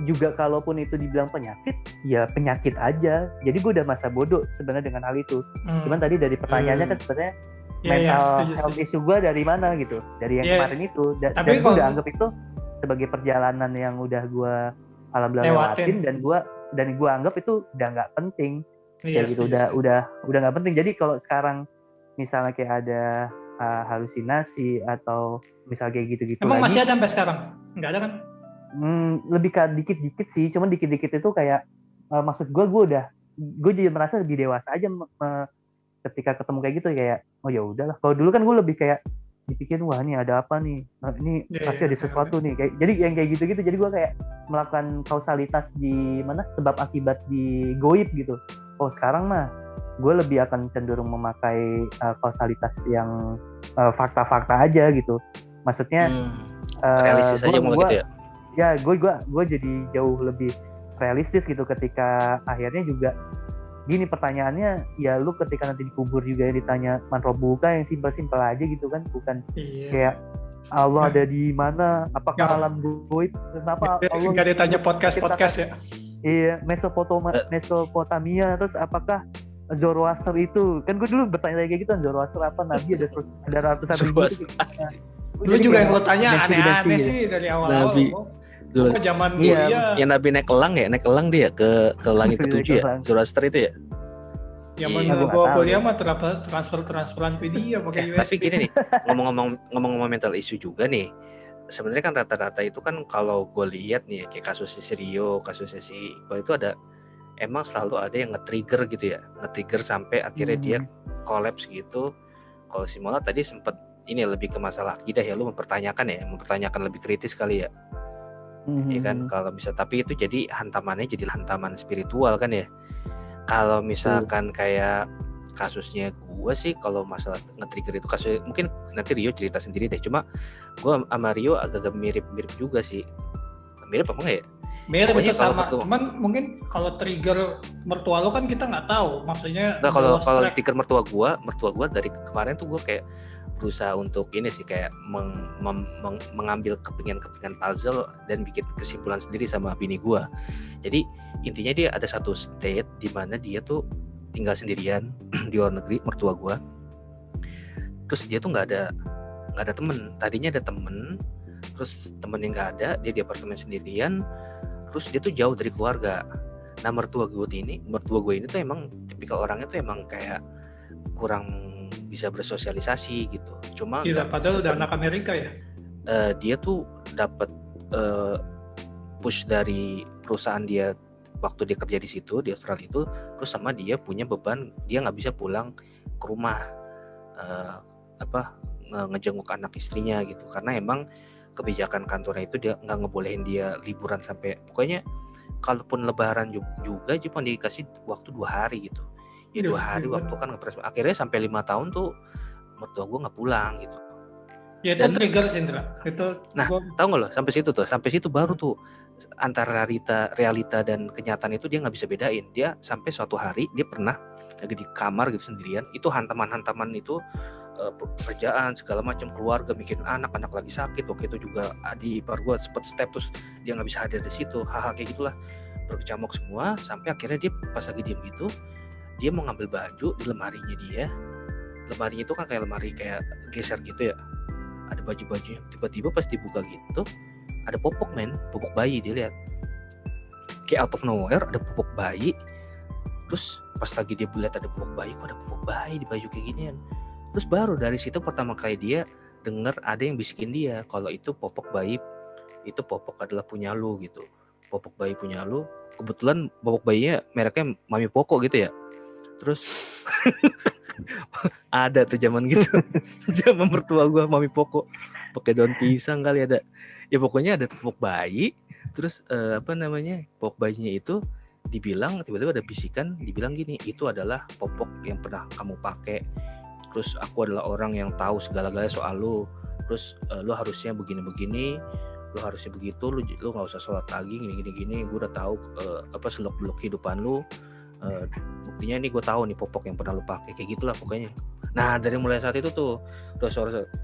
juga kalaupun itu dibilang penyakit, ya penyakit aja. Jadi gue udah masa bodoh sebenarnya dengan hal itu. Cuman tadi dari pertanyaannya kan sebenarnya mental health issue gue dari mana gitu, dari yang kemarin itu. Dan gue udah anggap itu sebagai perjalanan yang udah gue alhamdulillah lewatin, dan gue anggap itu udah nggak penting. Kayak gitu, udah nggak penting. Jadi kalau sekarang misalnya kayak ada halusinasi atau misalnya kayak gitu-gitu emang lagi, masih ada sampai sekarang? Nggak ada kan? Lebih ke dikit-dikit sih, cuman dikit-dikit itu kayak maksud gue jadi merasa lebih dewasa aja ketika ketemu kayak gitu, kayak oh ya udahlah. Kalau dulu kan gue lebih kayak dipikirin, wah ini ada apa nih, ini pasti ada sesuatu nih, kayak jadi yang kayak gitu-gitu. Jadi gue kayak melakukan kausalitas di mana sebab akibat di goib gitu. Oh sekarang mah gue lebih akan cenderung memakai kausalitas yang fakta-fakta aja gitu. Maksudnya realistis aja mau gitu ya. Ya gue jadi jauh lebih realistis gitu ketika akhirnya juga gini pertanyaannya, ya lu ketika nanti dikubur juga yang ditanya man rabbuka, yang simpel-simpel aja gitu kan, bukan kayak Allah ada di mana, apakah alam goib, kenapa Allah nggak ditanya podcast ya. Iya, Mesopotamia, terus apakah Zoroaster itu, kan gue dulu bertanya kayak gitu, Zoroaster apa, nabi ada ratusan ribu gitu. Lu juga yang lo tanya aneh-aneh sih dari awal-awal. Dulu zaman kuliah. Yang Nabi naik elang dia ke langit ketujuh ya. Zoroaster itu ya. Zaman gua kuliah mah transferan video pakai USB. Tapi gini nih, ngomong-ngomong mental issue juga nih. Sebenarnya kan rata-rata itu kan kalau gue lihat nih kayak kasusnya si Rio, kasusnya si Iqbal itu emang selalu ada yang nge-trigger gitu ya. Nge-trigger sampai akhirnya dia collapse gitu. Kalau si Mola tadi sempat ini lebih ke masalah akidah ya, lu mempertanyakan lebih kritis kali ya. Ya kan, kalau bisa, tapi itu jadi hantamannya jadi hantaman spiritual kan ya. Kalau misalkan kayak kasusnya gue sih, kalau masalah nge-trigger itu kasus mungkin nanti Rio cerita sendiri deh. Cuma gue sama Rio agak mirip juga sih. Mirip apa enggak ya? Mirip itu sama. Cuman mungkin kalau trigger mertua lo kan kita nggak tahu. Maksudnya kalau trigger mertua gue dari kemarin tuh gue kayak berusaha untuk ini sih, kayak mengambil kepingan puzzle dan bikin kesimpulan sendiri sama bini gue. Jadi intinya dia ada satu state di mana dia tuh tinggal sendirian di luar negeri, mertua gue. Terus dia tuh nggak ada temen. Tadinya ada temen, terus temennya nggak ada, dia di apartemen sendirian. Terus dia tuh jauh dari keluarga. Nah mertua gue ini tuh emang tipikal orangnya tuh emang kayak kurang bisa bersosialisasi gitu. Cuma padahal udah anak Amerika ya. Dia tuh dapat push dari perusahaan dia waktu dia kerja di situ di Australia itu, terus sama dia punya beban, dia nggak bisa pulang ke rumah ngejenguk anak istrinya gitu, karena emang kebijakan kantornya itu dia nggak ngebolehin dia liburan sampai, pokoknya kalaupun lebaran juga cuma dikasih waktu 2 hari gitu. Ya 2 hari waktu kan ngepres. Akhirnya sampai 5 tahun tuh mertua gue nggak pulang gitu. Ya itu trigger sih Indra. Tahu nggak lo sampai situ baru tuh antara realita dan kenyataan itu dia nggak bisa bedain. Dia sampai suatu hari dia pernah lagi di kamar gitu sendirian, itu hantaman itu pekerjaan segala macam, keluarga, mikirin anak lagi sakit. Waktu itu juga adik ipar gue sempat step, terus dia nggak bisa hadir di situ, hal-hal kayak gitulah berkecamuk semua. Sampai akhirnya dia pas lagi diem gitu, dia mau ngambil baju di lemarinya dia. Lemarinya itu kan kayak lemari kayak geser gitu ya, ada baju-bajunya. Tiba-tiba pas dibuka gitu ada popok bayi. Dia lihat kayak out of nowhere ada popok bayi. Terus pas lagi dia lihat ada popok bayi, kok ada popok bayi di baju kayak ginian. Terus baru dari situ pertama kali dia dengar ada yang bisikin dia kalau itu popok bayi, itu popok adalah punya lu gitu. Popok bayi punya lu. Kebetulan popok bayinya mereknya Mami Poko gitu ya. Terus ada tuh zaman gitu. Zaman mertua gue Mami Poko pakai daun pisang kali ada. Ya pokoknya ada popok bayi. Terus popok bayinya itu dibilang, tiba-tiba ada bisikan dibilang gini, itu adalah popok yang pernah kamu pakai. Terus aku adalah orang yang tahu segala-galanya soal lu. Terus lu harusnya begini-begini, lu harusnya begitu, lu nggak usah sholat lagi gini. Gue udah tahu seluk-beluk kehidupan lu. Buktinya ini gue tahu nih popok yang pernah lu pakai, kayak gitulah pokoknya. Nah dari mulai saat itu tuh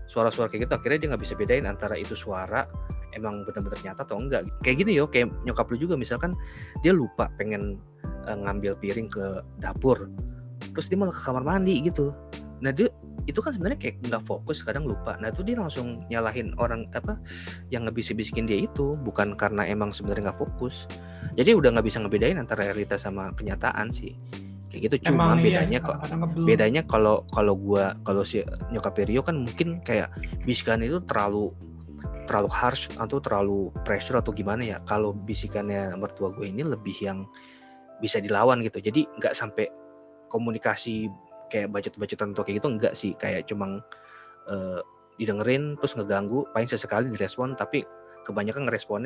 suara-suara kayak gitu, akhirnya dia nggak bisa bedain antara itu suara emang benar-benar nyata atau enggak. Kayak gini kayak nyokap lu juga, misalkan dia lupa pengen ngambil piring ke dapur, terus dia malah ke kamar mandi gitu. Nah dia itu kan sebenarnya kayak nggak fokus, kadang lupa. Nah itu dia langsung nyalahin orang yang ngebisik-bisikin dia itu, bukan karena emang sebenarnya nggak fokus. Jadi udah nggak bisa ngebedain antara realitas sama kenyataan sih, kayak gitu. Cuma bedanya kalau si nyokap Rio kan mungkin kayak bisikan itu terlalu terlalu harsh atau terlalu pressure atau gimana ya. Kalau bisikannya mertua gue ini lebih yang bisa dilawan gitu. Jadi nggak sampai komunikasi kayak bacot-bacotan atau kayak gitu, enggak sih. Kayak cuma didengerin terus ngeganggu, paling sesekali direspon, tapi kebanyakan direspon,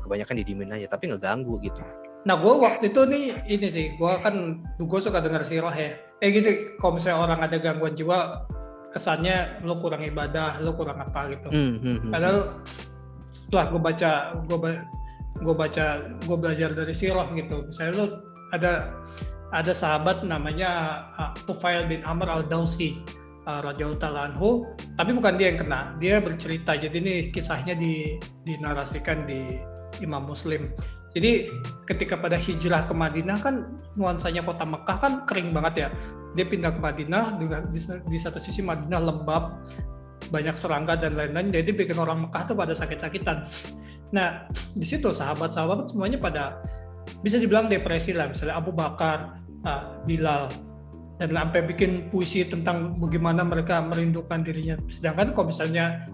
kebanyakan didiemin aja, tapi ngeganggu gitu. Nah, gue waktu itu nih ini sih, gue suka dengar sirah ya. Gitu, kalau misalnya orang ada gangguan jiwa, kesannya lo kurang ibadah, lo kurang apa gitu. Padahal setelah gue belajar dari sirah gitu. Misalnya lo ada sahabat namanya Tufail bin Amr al-Dawsi radhiyallahu ta'ala anhu, tapi bukan dia yang kena, dia bercerita. Jadi ini kisahnya dinarasikan di Imam Muslim. Jadi ketika pada hijrah ke Madinah kan nuansanya kota Mekah kan kering banget ya. Dia pindah ke Madinah, di satu sisi Madinah lembab, banyak serangga dan lain-lain, jadi bikin orang Mekah tuh pada sakit-sakitan. Nah, di situ sahabat-sahabat semuanya pada bisa dibilang depresi lah, misalnya Abu Bakar, Bilal, dan sampai bikin puisi tentang bagaimana mereka merindukan dirinya. Sedangkan kalau misalnya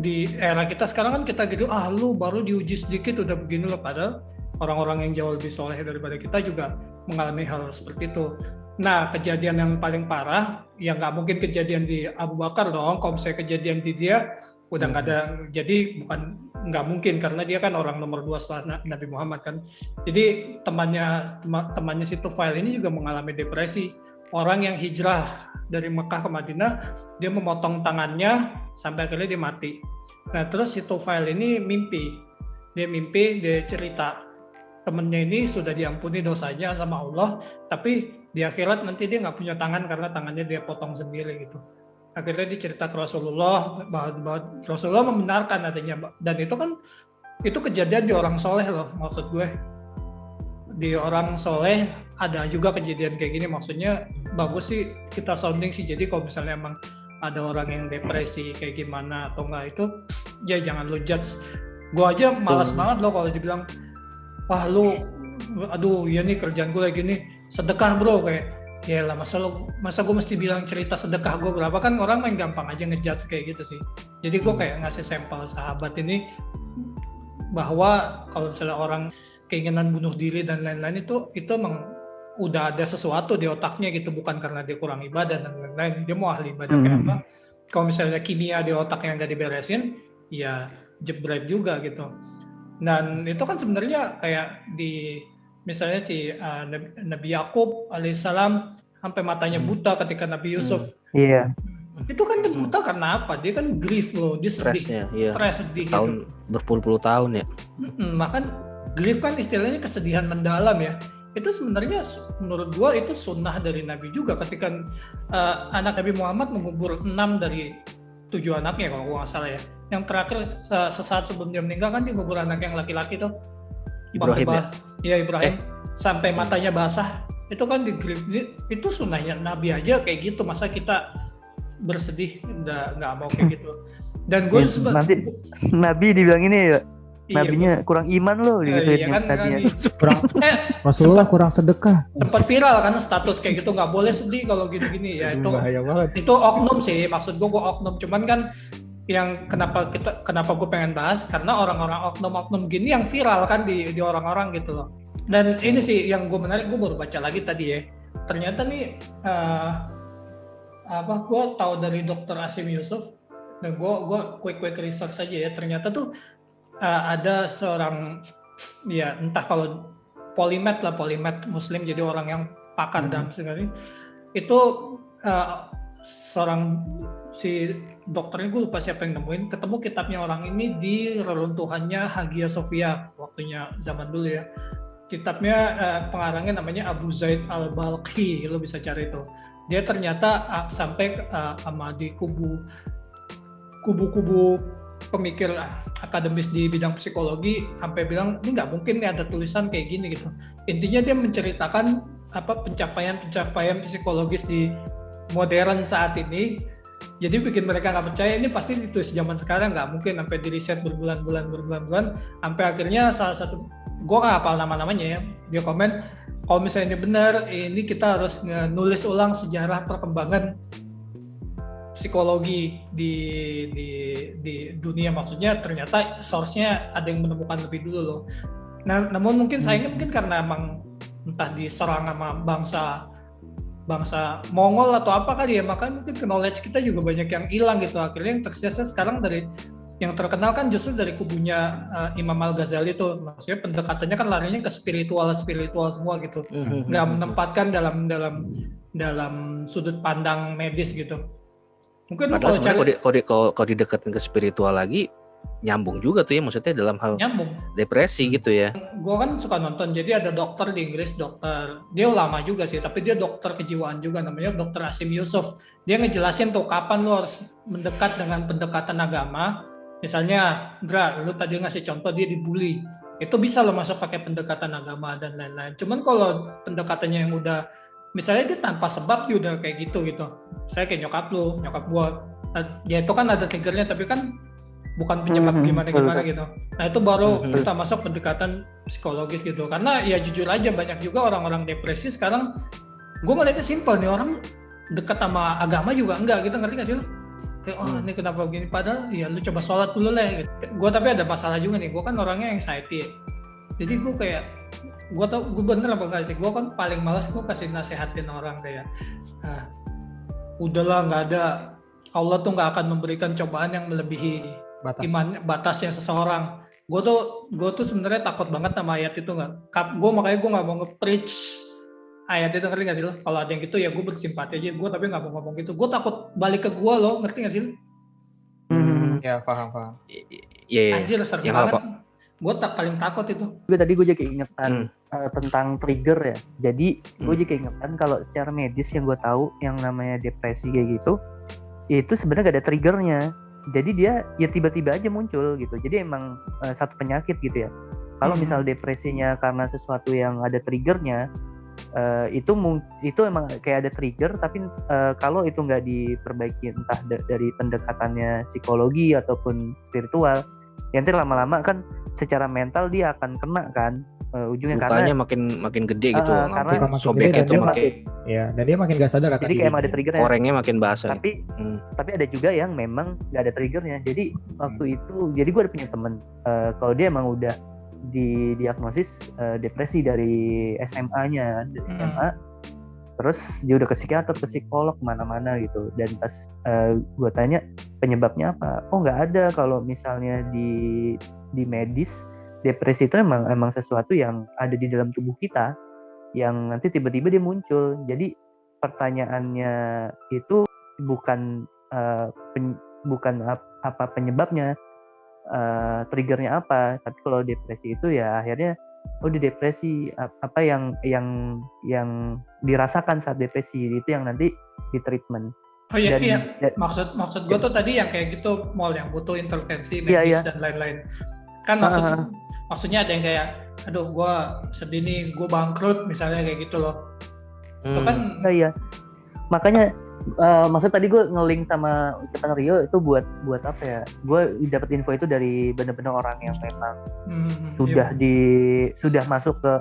di era kita sekarang kan kita gitu, lu baru diuji sedikit udah begini loh, padahal orang-orang yang jauh lebih soleh daripada kita juga mengalami hal seperti itu. Nah, kejadian yang paling parah, ya nggak mungkin kejadian di Abu Bakar dong. Kalau misalnya kejadian di dia udah nggak ada, jadi nggak mungkin karena dia kan orang nomor 2 setelah Nabi Muhammad kan. Jadi temannya si Tufail ini juga mengalami depresi. Orang yang hijrah dari Mekah ke Madinah, dia memotong tangannya sampai akhirnya dia mati. Nah, terus si Tufail ini mimpi, dia cerita temennya ini sudah diampuni dosanya sama Allah, tapi di akhirat nanti dia nggak punya tangan karena tangannya dia potong sendiri gitu. Akhirnya dia cerita ke Rasulullah, bahwa Rasulullah membenarkan adanya, dan itu kejadian di orang soleh loh, maksud gue. Di orang soleh ada juga kejadian kayak gini, maksudnya bagus sih kita sounding sih. Jadi kalau misalnya emang ada orang yang depresi kayak gimana atau enggak, itu ya jangan lo judge. Gue aja malas banget loh kalau dibilang, wah lu, aduh ya nih kerjaan gue lagi nih, sedekah bro, kayak ya lah masa gue mesti bilang cerita sedekah gue berapa, kan orang main gampang aja ngejudge kayak gitu sih. Jadi gue kayak ngasih sampel sahabat ini bahwa kalau misalnya orang keinginan bunuh diri dan lain-lain itu emang udah ada sesuatu di otaknya gitu, bukan karena dia kurang ibadah dan lain-lain. Dia mau ahli ibadah kayak apa, kalau misalnya kimia di otaknya nggak diberesin, ya jebret juga gitu. Dan itu kan sebenarnya kayak di misalnya si Nabi Yakub alaihissalam sampai matanya buta ketika Nabi Yusuf. Iya. Itu kan dia buta karena apa? Dia kan grief loh, dia sedih, stres sedih tahun gitu. Berpuluh-puluh tahun ya. Bahkan grief kan istilahnya kesedihan mendalam ya. Itu sebenarnya menurut gua itu sunnah dari Nabi juga, ketika anak Nabi Muhammad mengubur 6 dari 7 anaknya kalau gua nggak salah ya. Yang terakhir sesaat sebelum dia meninggal kan dia ngubur anak yang laki-laki tuh. Ibrahim ya? Iya Ibrahim. Sampai matanya basah. Itu kan di grief, itu sunnahnya Nabi aja kayak gitu, masa kita bersedih nggak mau kayak gitu. Dan gue nanti Nabi dibilang ini ya, nabinya kurang iman loh gitu ya kan, kurang Rasulullah kurang sedekah. Sempat viral kan status kayak gitu, nggak boleh sedih kalau gini-gini ya. Itu bahaya banget. Itu oknum sih, maksud gue oknum. Cuman kan yang kenapa gue pengen bahas, karena orang-orang oknum gini yang viral kan di orang-orang gitu loh. Dan ini sih yang gue menarik, gue baru baca lagi tadi ya. Ternyata nih gue tahu dari Dr. Asim Yusuf, dan gue quick research saja ya. Ternyata tuh ada seorang, ya entah kalau polimet muslim, jadi orang yang pakar dalam segala itu, seorang si dokternya, gue lupa siapa yang nemuin, ketemu kitabnya orang ini di reruntuhannya Hagia Sophia waktunya zaman dulu ya. Kitabnya pengarangnya namanya Abu Zaid al-Balkhi, lo bisa cari itu. Dia ternyata sampai sama di kubu-kubu pemikir akademis di bidang psikologi sampai bilang ini nggak mungkin nih ada tulisan kayak gini gitu. Intinya dia menceritakan pencapaian psikologis di modern saat ini. Jadi bikin mereka nggak percaya ini pasti ditulis zaman sekarang, nggak mungkin, sampai di riset berbulan-bulan sampai akhirnya salah satu, gue nggak hafal nama-namanya ya, dia komen kalau misalnya ini benar, ini kita harus nulis ulang sejarah perkembangan psikologi di dunia, maksudnya ternyata source-nya ada yang menemukan lebih dulu loh. Nah, namun mungkin sayangnya mungkin karena emang entah diserang sama bangsa Mongol atau apa kali ya, makanya mungkin knowledge kita juga banyak yang hilang gitu. Akhirnya yang tersisa sekarang dari yang terkenal kan justru dari kubunya Imam Al-Ghazali itu, maksudnya pendekatannya kan larinya ke spiritual semua gitu, nggak menempatkan dalam sudut pandang medis gitu. Mungkin Padahal sebenarnya kalau dideketin ke spiritual lagi nyambung juga tuh ya, maksudnya dalam hal nyambung depresi gitu ya. Gue kan suka nonton, jadi ada dokter di Inggris, dia ulama juga sih, tapi dia dokter kejiwaan juga, namanya Dokter Asim Yusuf. Dia ngejelasin tuh kapan lu harus mendekat dengan pendekatan agama. Misalnya, Dra, lu tadi ngasih contoh dia dibully, itu bisa lo masuk pakai pendekatan agama dan lain-lain. Cuman kalau pendekatannya yang udah, misalnya dia tanpa sebab dia udah kayak gitu. Saya kayak nyokap gua, ya itu kan ada triggernya, tapi kan bukan penyebab gimana gitu. Nah itu baru kita masuk pendekatan psikologis gitu. Karena ya jujur aja banyak juga orang-orang depresi sekarang, gue ngeliatnya simpel nih, orang dekat sama agama juga enggak gitu, ngerti gak sih lo? Kayak ini kenapa begini, padahal ya lu coba sholat dulu lah gitu. Gue tapi ada masalah juga nih, gue kan orangnya anxiety ya. Jadi gue kayak, gue bener apa enggak sih, gue kan paling malas gue kasih nasehatin orang kayak, udahlah nggak ada, Allah tuh nggak akan memberikan cobaan yang melebihi batasnya seseorang. Gue tuh sebenarnya takut banget sama ayat itu, makanya gue nggak mau nge-preach ayat itu, ngerti nggak sih lo? Kalau ada yang gitu ya gue bersimpati aja, gue tapi nggak mau ngomong gitu. Gue takut balik ke gue lo, ngerti nggak sih lo? Ya paham. Iya. Anjir serem banget. Gue paling takut itu. Tadi gue jadi ingetan tentang trigger ya. Jadi gue jadi ingetan kalau secara medis yang gue tahu yang namanya depresi kayak gitu, itu sebenarnya gak ada triggernya. Jadi dia ya tiba-tiba aja muncul gitu. Jadi emang satu penyakit gitu ya. Kalau misal depresinya karena sesuatu yang ada triggernya, itu emang kayak ada trigger. Tapi kalau itu nggak diperbaiki entah dari pendekatannya psikologi ataupun spiritual, ya nanti lama-lama kan secara mental dia akan kena kan ujungnya, lukanya karena makin gede gitu, karena sobeknya tuh dan dia makin gak sadar akan jadi kayak emang ada triggernya, korengnya makin basah. Tapi ada juga yang memang nggak ada triggernya. Jadi waktu itu, jadi gue ada punya temen, kalau dia emang udah didiagnosis depresi dari SMA-nya, terus dia udah ke psikiater, ke psikolog, kemana-mana gitu. Dan pas gue tanya penyebabnya apa, nggak ada. Kalau misalnya di medis, depresi itu emang sesuatu yang ada di dalam tubuh kita, yang nanti tiba-tiba dia muncul. Jadi pertanyaannya itu bukan apa penyebabnya, triggernya apa, tapi kalau depresi itu ya akhirnya di depresi apa yang dirasakan saat depresi itu yang nanti di treatment. Maksud gue tuh tadi yang kayak gitu, yang butuh intervensi medis dan lain-lain. Kan maksudnya ada yang kayak, aduh gue sedih nih, gue bangkrut misalnya, kayak gitu loh. Itu kan iya. Makanya maksud tadi gue nge-link sama ucapan Rio itu buat apa ya? Gue dapat info itu dari benar-benar orang yang memang sudah masuk ke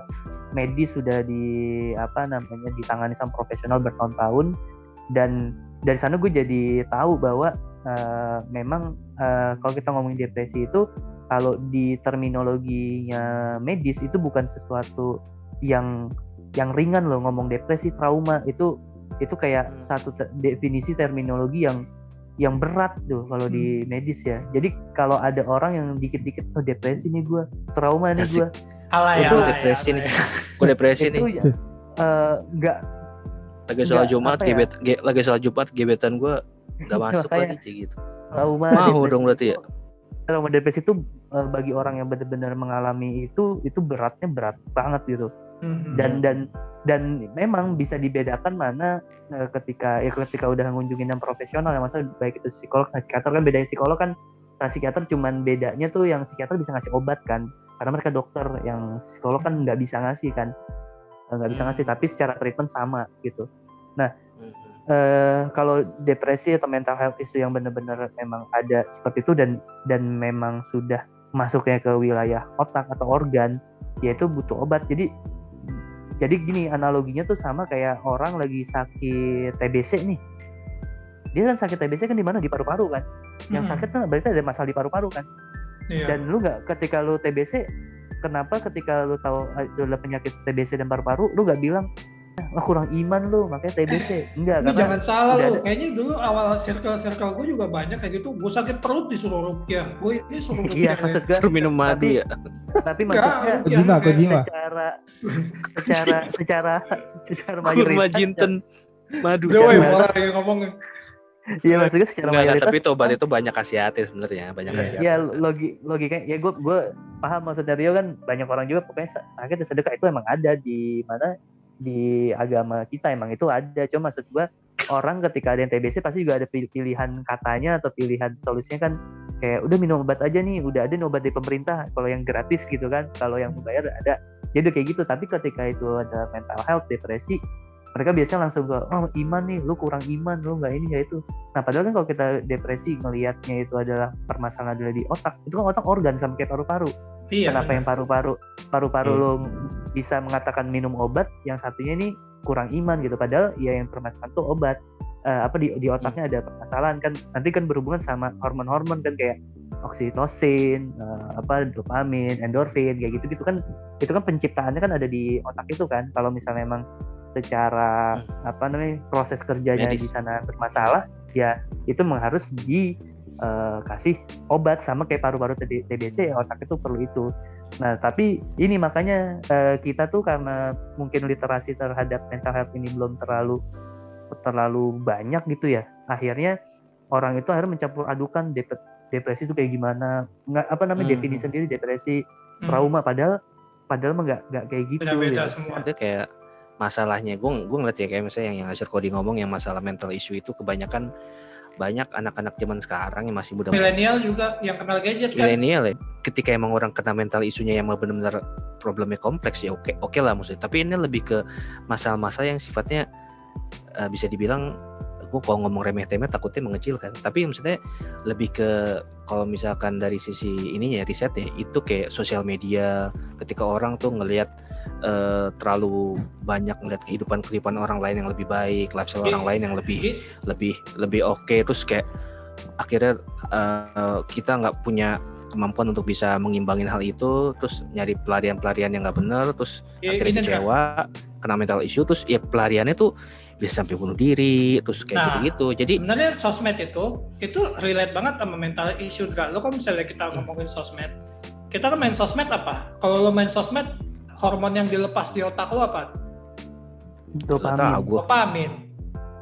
medis, sudah ditangani sama profesional bertahun-tahun, dan dari sana gue jadi tahu bahwa memang kalau kita ngomongin depresi itu, kalau di terminologinya medis itu bukan sesuatu yang ringan loh. Ngomong depresi, trauma itu kayak satu definisi terminologi yang berat tuh kalau di medis ya. Jadi kalau ada orang yang dikit-dikit depresi nih gue, trauma nih gue, depresi nih, gue depresi nih. Itu nggak lagi sholat Jumat gebetan gue nggak masuk lagi gitu. Trauma mau dong berarti ya. Trauma depresi itu bagi orang yang benar-benar mengalami itu beratnya berat banget gitu. Dan memang bisa dibedakan mana ketika udah ngunjungin yang profesional, yang maksudnya baik itu psikolog, psikiater. Kan bedanya psikolog kan, psikiater cuman bedanya tuh yang psikiater bisa ngasih obat kan, karena mereka dokter. Yang psikolog kan nggak bisa ngasih kan, tapi secara treatment sama gitu. Nah kalau depresi atau mental health issue yang benar-benar memang ada seperti itu dan memang sudah masuknya ke wilayah otak atau organ, yaitu butuh obat. Jadi gini, analoginya tuh sama kayak orang lagi sakit TBC nih. dia kan sakit TBC kan di mana, di paru-paru kan. Yang sakit kan berarti ada masalah di paru-paru kan. Iya. Dan lu nggak, ketika lu TBC, kenapa ketika lu tahu itu adalah penyakit TBC dan paru-paru, lu nggak bilang kurang iman lu makanya TBC? Enggak, Lu karena jangan salah udah lu. ada. Kayaknya dulu awal circle gue juga banyak kayak gitu. Gue sakit perut disuruh rupiah. Gue ini suruh Iya, rupiah. maksud gue, Suruh minum madu tapi- ya. tapi Enggak, maksudnya rupiah. Kojima. secara Kurma mayoritas. jinten madu. Udah, woi, Jangan. malah yang ngomong. Iya, maksudnya secara Enggak, mayoritas. tapi itu obat itu banyak khasiatnya sebenarnya, banyak Iya. khasiatnya. Ya logikanya, ya gue paham maksudnya Rio kan, banyak orang juga pokoknya sakit dan sedekah itu emang ada di mana, di agama kita emang itu ada. Cuma maksud gue, orang ketika ada yang TBC pasti juga ada pilihan katanya atau pilihan solusinya kan, kayak udah minum obat aja nih, udah ada nih obat dari pemerintah kalau yang gratis gitu kan, kalau yang membayar ada. Jadi kayak gitu. Tapi ketika itu ada mental health, depresi, mereka biasanya langsung ke, oh iman nih, lu kurang iman, lu nggak ini nggak itu. Nah padahal kan kalau kita depresi ngelihatnya itu adalah permasalahan adalah di otak, itu kan otak organ sama kayak paru-paru. Iya. Kenapa yang paru-paru lo bisa mengatakan minum obat, yang satunya ini kurang iman gitu, padahal ya yang permasalahan tuh obat. Di otaknya ada permasalahan kan, nanti kan berhubungan sama hormon-hormon kan, kayak oksitosin, dopamin, endorfin kayak gitu kan, itu kan penciptaannya kan ada di otak itu kan. Kalau misalnya emang secara proses kerjanya Medis. di sana bermasalah, ya itu memang harus dikasih obat, sama kayak paru-paru TBC, otak itu perlu itu. Nah tapi ini makanya kita tuh karena mungkin literasi terhadap mental health ini belum terlalu banyak gitu ya, akhirnya orang itu akhirnya mencampur adukan depresi itu kayak gimana, definisi sendiri depresi, trauma, padahal mah nggak kayak gitu. Beda-beda ya. semua. Itu kayak masalahnya, gue ngeliat ya, kayak misalnya yang Asher Cody ngomong, yang masalah mental issue itu kebanyakan banyak anak-anak zaman sekarang yang masih muda. Milenial juga yang kenal gadget kan. Milenial ya, ketika emang orang kena mental isunya yang benar-benar problemnya kompleks ya oke lah maksudnya. Tapi ini lebih ke masalah-masalah yang sifatnya bisa dibilang, gue kalau ngomong remeh-temeh takutnya mengecilkan. Tapi maksudnya lebih ke, kalau misalkan dari sisi ininya risetnya, itu kayak sosial media, ketika orang tuh ngelihat terlalu banyak ngelihat kehidupan orang lain yang lebih baik, lifestyle orang lain yang lebih oke, terus kayak akhirnya kita nggak punya kemampuan untuk bisa mengimbangin hal itu, terus nyari pelarian yang nggak benar, terus akhirnya kecewa, kena mental issue, terus ya pelariannya tuh bisa sampai bunuh diri, terus kayak gitu-gitu. Jadi sebenarnya sosmed itu relate banget sama mental issue. Lo kan misalnya kita ngomongin sosmed, kita kan main sosmed apa? Kalau lo main sosmed, hormon yang dilepas di otak lo apa? Dopamin.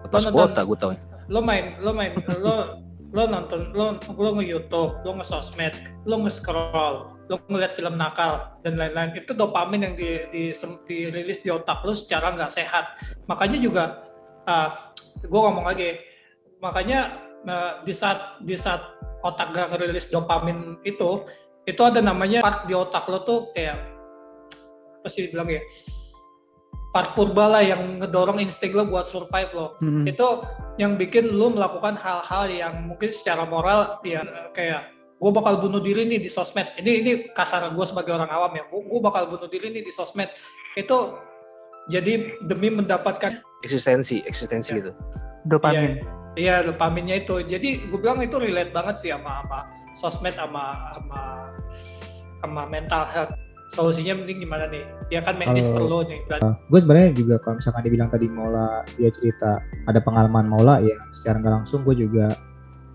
Lepas kuota gue tau. Lo nonton, lo nge-YouTube, lo nge-sosmed, lo nge-scroll, lo ngeliat film nakal dan lain-lain, itu dopamin yang dirilis di otak lo secara nggak sehat. Makanya juga gue ngomong lagi, makanya di saat otak gak ngerilis dopamin itu ada namanya part di otak lo tuh kayak apa sih dibilang ya, part purba lah yang ngedorong insting lo buat survive lo. Itu yang bikin lo melakukan hal-hal yang mungkin secara moral ya, kayak gue bakal bunuh diri nih di sosmed. Ini kasar gue sebagai orang awam ya, gue bakal bunuh diri nih di sosmed. Itu jadi demi mendapatkan eksistensi gitu. Dopamin. Iya, dopaminnya itu. Jadi gue bilang itu relate banget sih sama sosmed, sama mental health. Solusinya mending gimana nih? Ya kan medis perlu nih. Gue sebenarnya juga kalau misalkan dibilang tadi Mola dia cerita ada pengalaman Mola ya, secara nggak langsung gue juga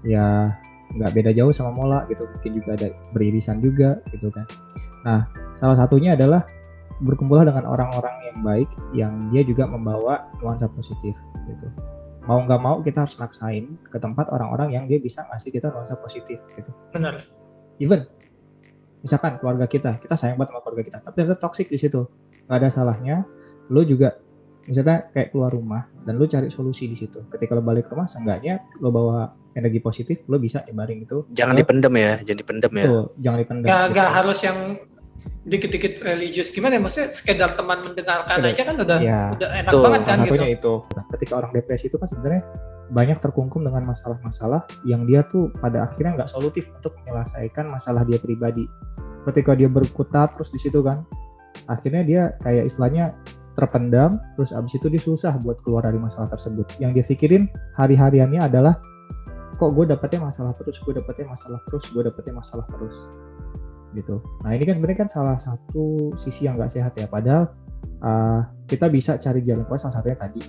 ya nggak beda jauh sama Mola gitu, mungkin juga ada beririsan juga gitu kan. Nah salah satunya adalah berkumpullah dengan orang-orang yang baik yang dia juga membawa nuansa positif gitu. Mau nggak mau kita harus maksain ke tempat orang-orang yang dia bisa ngasih kita nuansa positif gitu. Benar. Even misalkan keluarga kita sayang banget sama keluarga kita, tapi ternyata toksik di situ, nggak ada salahnya lo juga misalnya kayak keluar rumah dan lo cari solusi di situ. Ketika lo balik ke rumah, seenggaknya lo bawa energi positif, lo bisa nyebarin itu. Jangan dipendem ya. Tuh, jangan dipendem. Gak harus yang dikit-dikit religius, gimana ya, maksudnya sekedar teman mendengarkan aja kan udah enak banget kan. Salah satunya gitu. itu. Ketika orang depresi itu kan sebenarnya banyak terkungkum dengan masalah-masalah yang dia tuh pada akhirnya nggak solutif untuk menyelesaikan masalah dia pribadi. Ketika dia berkutat terus di situ kan, akhirnya dia kayak istilahnya terpendam, terus abis itu dia susah buat keluar dari masalah tersebut. Yang dia pikirin hari-hariannya adalah kok gue dapetnya masalah terus gitu. Nah ini kan sebenarnya kan salah satu sisi yang nggak sehat ya. Padahal kita bisa cari jalan keluar, salah satunya tadi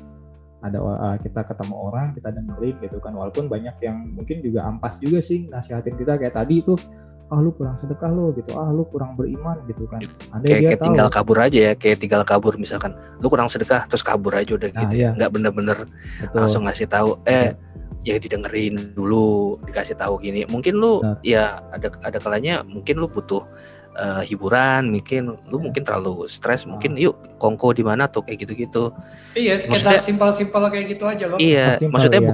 ada kita ketemu orang, kita dengerin gitu kan, walaupun banyak yang mungkin juga ampas juga sih nasihatin kita kayak tadi itu, lu kurang sedekah lo gitu, lu kurang beriman gitu kan. Kayak tinggal kabur aja ya, kayak tinggal kabur misalkan lu kurang sedekah terus kabur aja udah gitu. Iya. Nggak bener-bener langsung ngasih tahu ya didengerin dulu, dikasih tahu gini. Mungkin lu ya ada kalanya mungkin lu butuh hiburan, mungkin terlalu stres, mungkin yuk kongko di mana tuh kayak gitu-gitu. Iya, sekitar simpel-simpel kayak gitu aja loh. Iya, Simpel, maksudnya ya.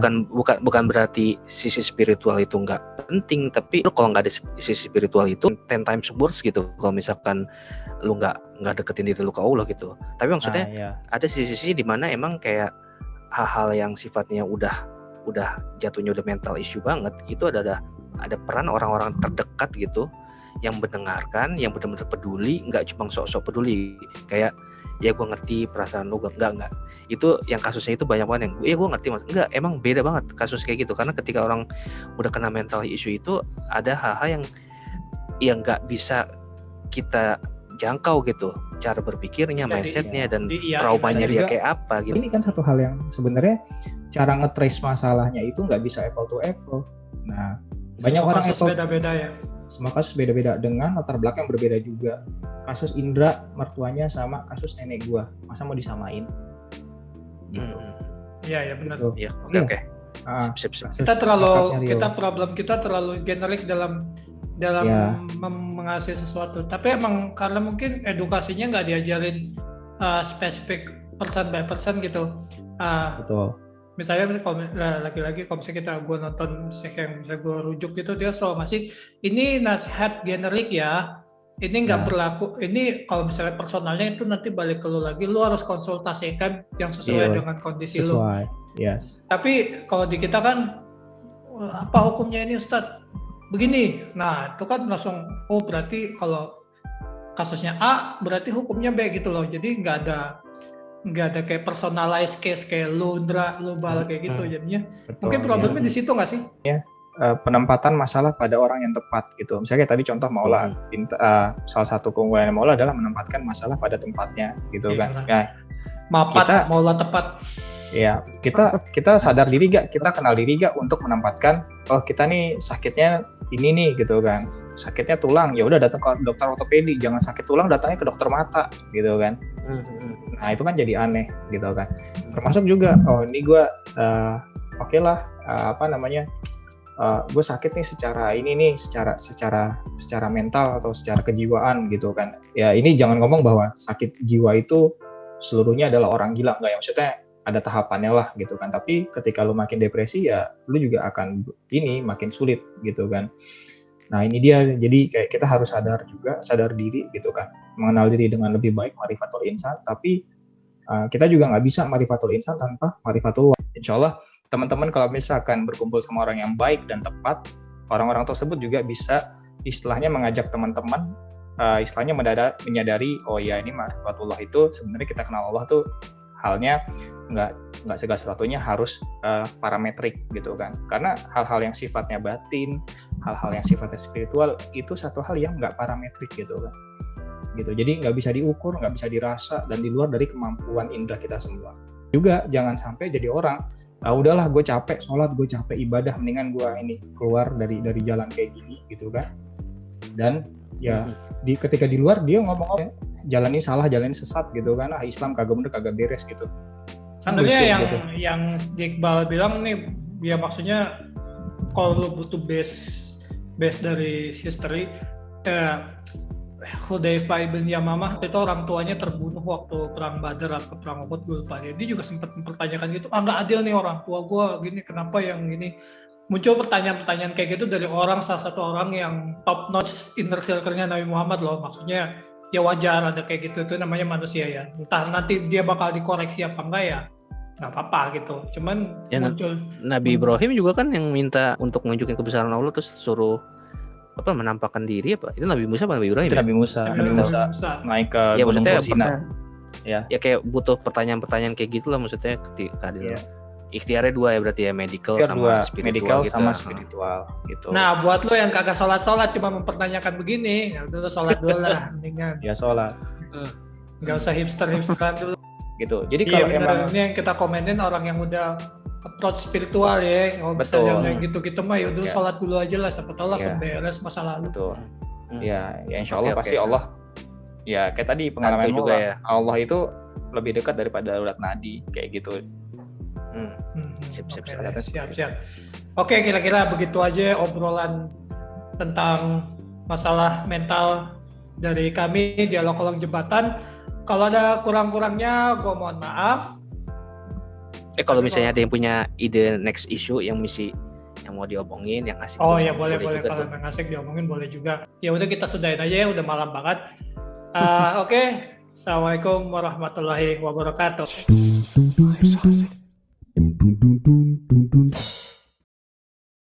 bukan berarti sisi spiritual itu nggak penting, tapi lu kalau nggak ada sisi spiritual itu 10 times worse gitu. Kalau misalkan lu nggak deketin diri lu ke Allah gitu. Tapi maksudnya ada sisi-sisi di mana emang kayak hal-hal yang sifatnya udah jatuhnya udah mental issue banget, itu ada peran orang-orang terdekat gitu yang mendengarkan, yang benar-benar peduli, nggak cuma sok-sok peduli kayak ya gue ngerti perasaan lu, enggak itu yang kasusnya itu banyak banget yang gue ngerti mas, enggak, emang beda banget kasus kayak gitu. Karena ketika orang udah kena mental issue itu ada hal-hal yang nggak bisa kita jangkau gitu, cara berpikirnya, mindsetnya, dan traumanya dia kayak apa gitu. Ini kan satu hal yang sebenarnya cara nge-trace masalahnya itu nggak bisa apple to apple. Nah, banyak orang kasus beda-beda ya. Semua kasus beda-beda dengan latar belakang yang berbeda juga. Kasus Indra mertuanya sama kasus nenek gua, masa mau disamain? Iya benar. Iya, oke. Sip. Problem kita terlalu generik dalam mengasihi sesuatu. Tapi emang karena mungkin edukasinya nggak diajarin spesifik person by person gitu. Betul. Misalnya kalau lagi-lagi kalau misalnya gue nonton yang bisa gue rujuk gitu, dia selalu ngasih ini nasihat generik ya, ini nggak berlaku, ini kalau misalnya personalnya itu nanti balik ke lu lagi, lu harus konsultasikan yang sesuai dengan kondisi lu. Yes. Tapi kalau di kita kan apa hukumnya ini Ustadz begini, nah itu kan langsung berarti kalau kasusnya A berarti hukumnya B gitu loh. Jadi nggak ada kayak personalized case kayak lu bal kayak gitu. Jadinya betul, mungkin problemnya di situ nggak sih? Ya, penempatan masalah pada orang yang tepat gitu. Misalnya kayak tadi contoh Maula, salah satu keunggulan Maula adalah menempatkan masalah pada tempatnya gitu kan. Nah, Maula tepat. Ya, kita sadar diri gak, kita kenal diri gak untuk menempatkan, kita nih sakitnya ini nih gitu kan. Sakitnya tulang, ya udah datang ke dokter ortopedi, jangan sakit tulang datangnya ke dokter mata gitu kan. Nah itu kan jadi aneh gitu kan. Termasuk juga ini gue gue sakit nih secara mental atau secara kejiwaan gitu kan. Ya ini jangan ngomong bahwa sakit jiwa itu seluruhnya adalah orang gila, enggak ya, maksudnya ada tahapannya lah gitu kan. Tapi ketika lu makin depresi ya lu juga akan makin sulit gitu kan. Nah ini dia, jadi kayak kita harus sadar diri gitu kan, mengenal diri dengan lebih baik, ma'rifatul insan, tapi kita juga nggak bisa ma'rifatul insan tanpa ma'rifatullah. Insya Allah teman-teman kalau misalkan berkumpul sama orang yang baik dan tepat, orang-orang tersebut juga bisa istilahnya mengajak teman-teman, istilahnya menyadari, oh ya ini ma'rifatullah itu sebenarnya kita kenal Allah tuh halnya nggak segala sesuatunya harus parametrik gitu kan. Karena hal-hal yang sifatnya batin, hal-hal yang sifatnya spiritual itu satu hal yang nggak parametrik gitu kan. Gitu. Jadi nggak bisa diukur, nggak bisa dirasa, dan di luar dari kemampuan indera kita semua. Juga jangan sampai jadi orang, udahlah gue capek sholat, gue capek ibadah, mendingan gue keluar dari jalan kayak gini gitu kan. Dan ya ketika di luar dia ngomong jalan ini salah, jalan ini sesat gitu kan, Islam kagak bener, kagak beres gitu. Sebenarnya yang Iqbal bilang nih, ya maksudnya kalau lu butuh base dari history, Hudzaifah bin Yamamah itu orang tuanya terbunuh waktu perang Badar atau perang Uhud, gue lupa. Dia juga sempat mempertanyakan gitu, nggak adil nih orang tua gue gini, kenapa yang gini. Muncul pertanyaan-pertanyaan kayak gitu dari salah satu orang yang top notch inner circle-nya Nabi Muhammad loh. Maksudnya ya wajar ada kayak gitu, itu namanya manusia ya. Entah nanti dia bakal dikoreksi apa enggak ya, nggak apa-apa gitu. Cuman ya, muncul Nabi Ibrahim juga kan yang minta untuk menunjukin kebesaran Allah terus suruh menampakkan diri apa? Itu Nabi Musa apa Nabi Ibrahim? Itu Nabi Musa naik ke Gunung Tursina. Ya. Ya kayak butuh pertanyaan-pertanyaan kayak gitu lah maksudnya ketika ada Iya. ikhtiarnya 2 ya berarti ya, medical Biar sama dua, spiritual medical gitu. sama spiritual gitu. Nah, buat lo yang kagak sholat cuma mempertanyakan begini, ya udah lo sholat dulu lah, mendingan. Ya sholat Nggak usah hipster-hipsteran dulu. gitu. Jadi Iya kalau benar, emang ini yang kita komenin orang yang udah approach spiritual ya. Kalau Betul. misalnya kayak gitu-gitu mah yaudah Ya. sholat dulu aja lah, siapa tahu langsung Ya. beres masa lalu. betul. Hmm. Ya insya Allah Oke, pasti oke. Allah. Ya kayak tadi pengalaman Bantu lu juga lah. ya. Allah itu lebih dekat daripada urat nadi kayak gitu. Hmm. Sip, Oke, ternyata seperti siap. Oke, kira-kira begitu aja obrolan tentang masalah mental dari kami Dialog Kolong Jembatan. Kalau ada kurang-kurangnya, gue mohon maaf. Kalau misalnya ada yang punya ide next issue yang mau diomongin, yang asik. Oh tuh, ya boleh juga kalau tuh. yang asik diomongin boleh juga. Ya udah kita sudahin aja ya, udah malam banget. Oke, assalamualaikum warahmatullahi wabarakatuh.